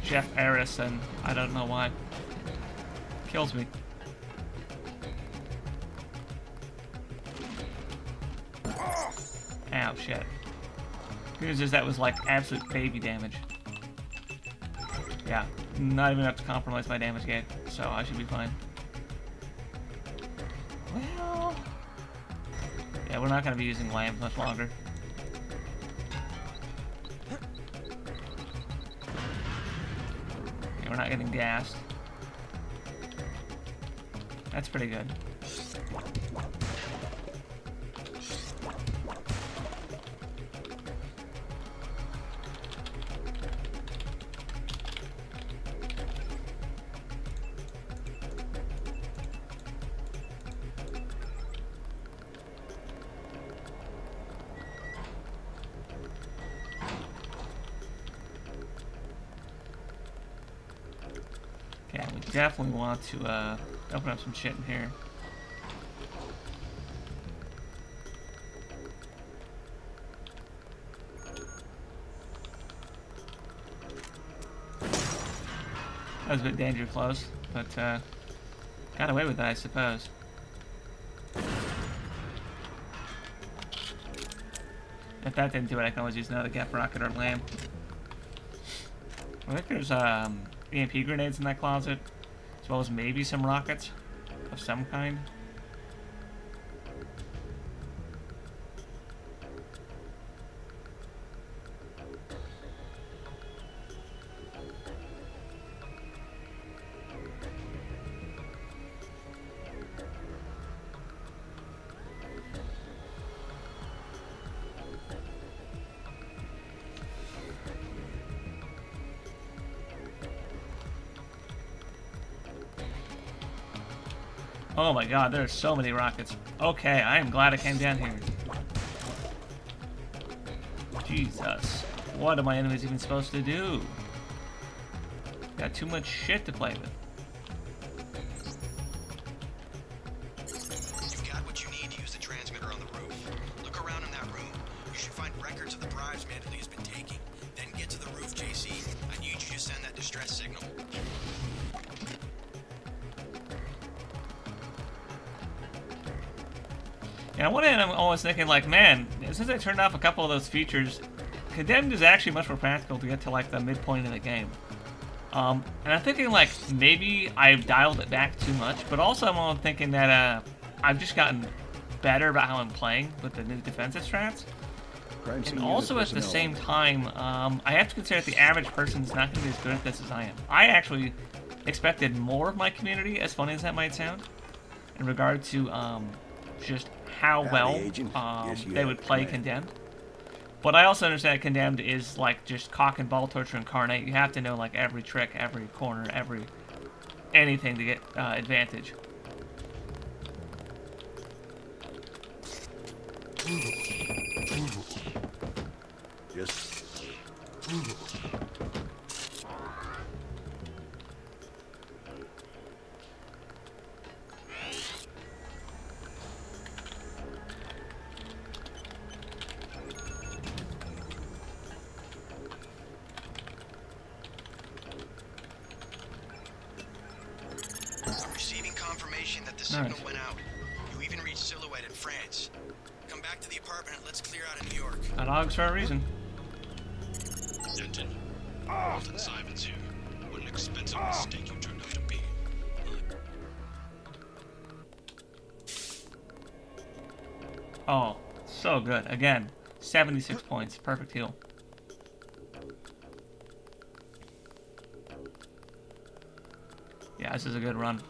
Jeff Aris, and I don't know why. Kills me. Ow, shit. Good news is that was like absolute baby damage. Yeah, not even enough to compromise my damage gauge, so I should be fine. Well, yeah, we're not going to be using lambs much longer. Yeah, we're not getting gassed. That's pretty good. Okay, we definitely want to open up some shit in here. That was a bit dangerous close, but got away with that, I suppose. If that didn't do it, I can always use another Gap Rocket or Lamb. I think there's EMP grenades in that closet, as well as maybe some rockets of some kind. Oh my god, there are so many rockets. Okay, I am glad I came down here. Jesus. What are my enemies even supposed to do? Got too much shit to play with. You've got what you need to use the transmitter on the roof. Look around in that room. You should find records of the bribes Mandalay has been taking. Then get to the roof, JC. I need you to send that distress signal. Yeah, on one hand, I'm always thinking, like, man, since I turned off a couple of those features, Condemned is actually much more practical to get to, like, the midpoint of the game. And I'm thinking, like, maybe I've dialed it back too much, but also I'm thinking that I've just gotten better about how I'm playing with the new defensive strats. And also at the same time, I have to consider that the average person is not going to be as good at this as I am. I actually expected more of my community, as funny as that might sound, in regard to just how well they would play Condemned. But I also understand that Condemned is like just cock and ball torture incarnate. You have to know like every trick, every corner, anything to get advantage. Just. I'm receiving confirmation that the signal went out. You even reached Silhouette in France. Come back to the apartment and let's clear out of New York. Got hogs for a reason. Denton. Walton Simons here. What an expensive mistake you turned out to be. Oh, so good. Again, 76 points. Perfect heal. Yeah, this is a good run.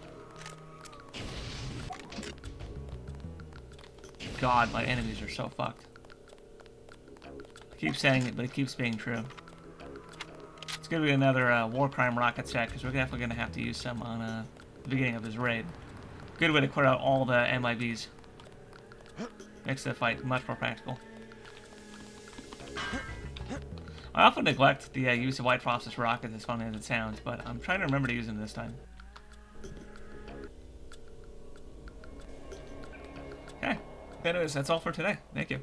God, my enemies are so fucked. I keep saying it, but it keeps being true. It's gonna be another war crime rocket set, because we're definitely gonna have to use some on the beginning of this raid. Good way to clear out all the MIBs. Makes the fight much more practical. I often neglect the use of white phosphorus rockets, as funny as it sounds, but I'm trying to remember to use them this time. Okay. Anyways, that's all for today. Thank you.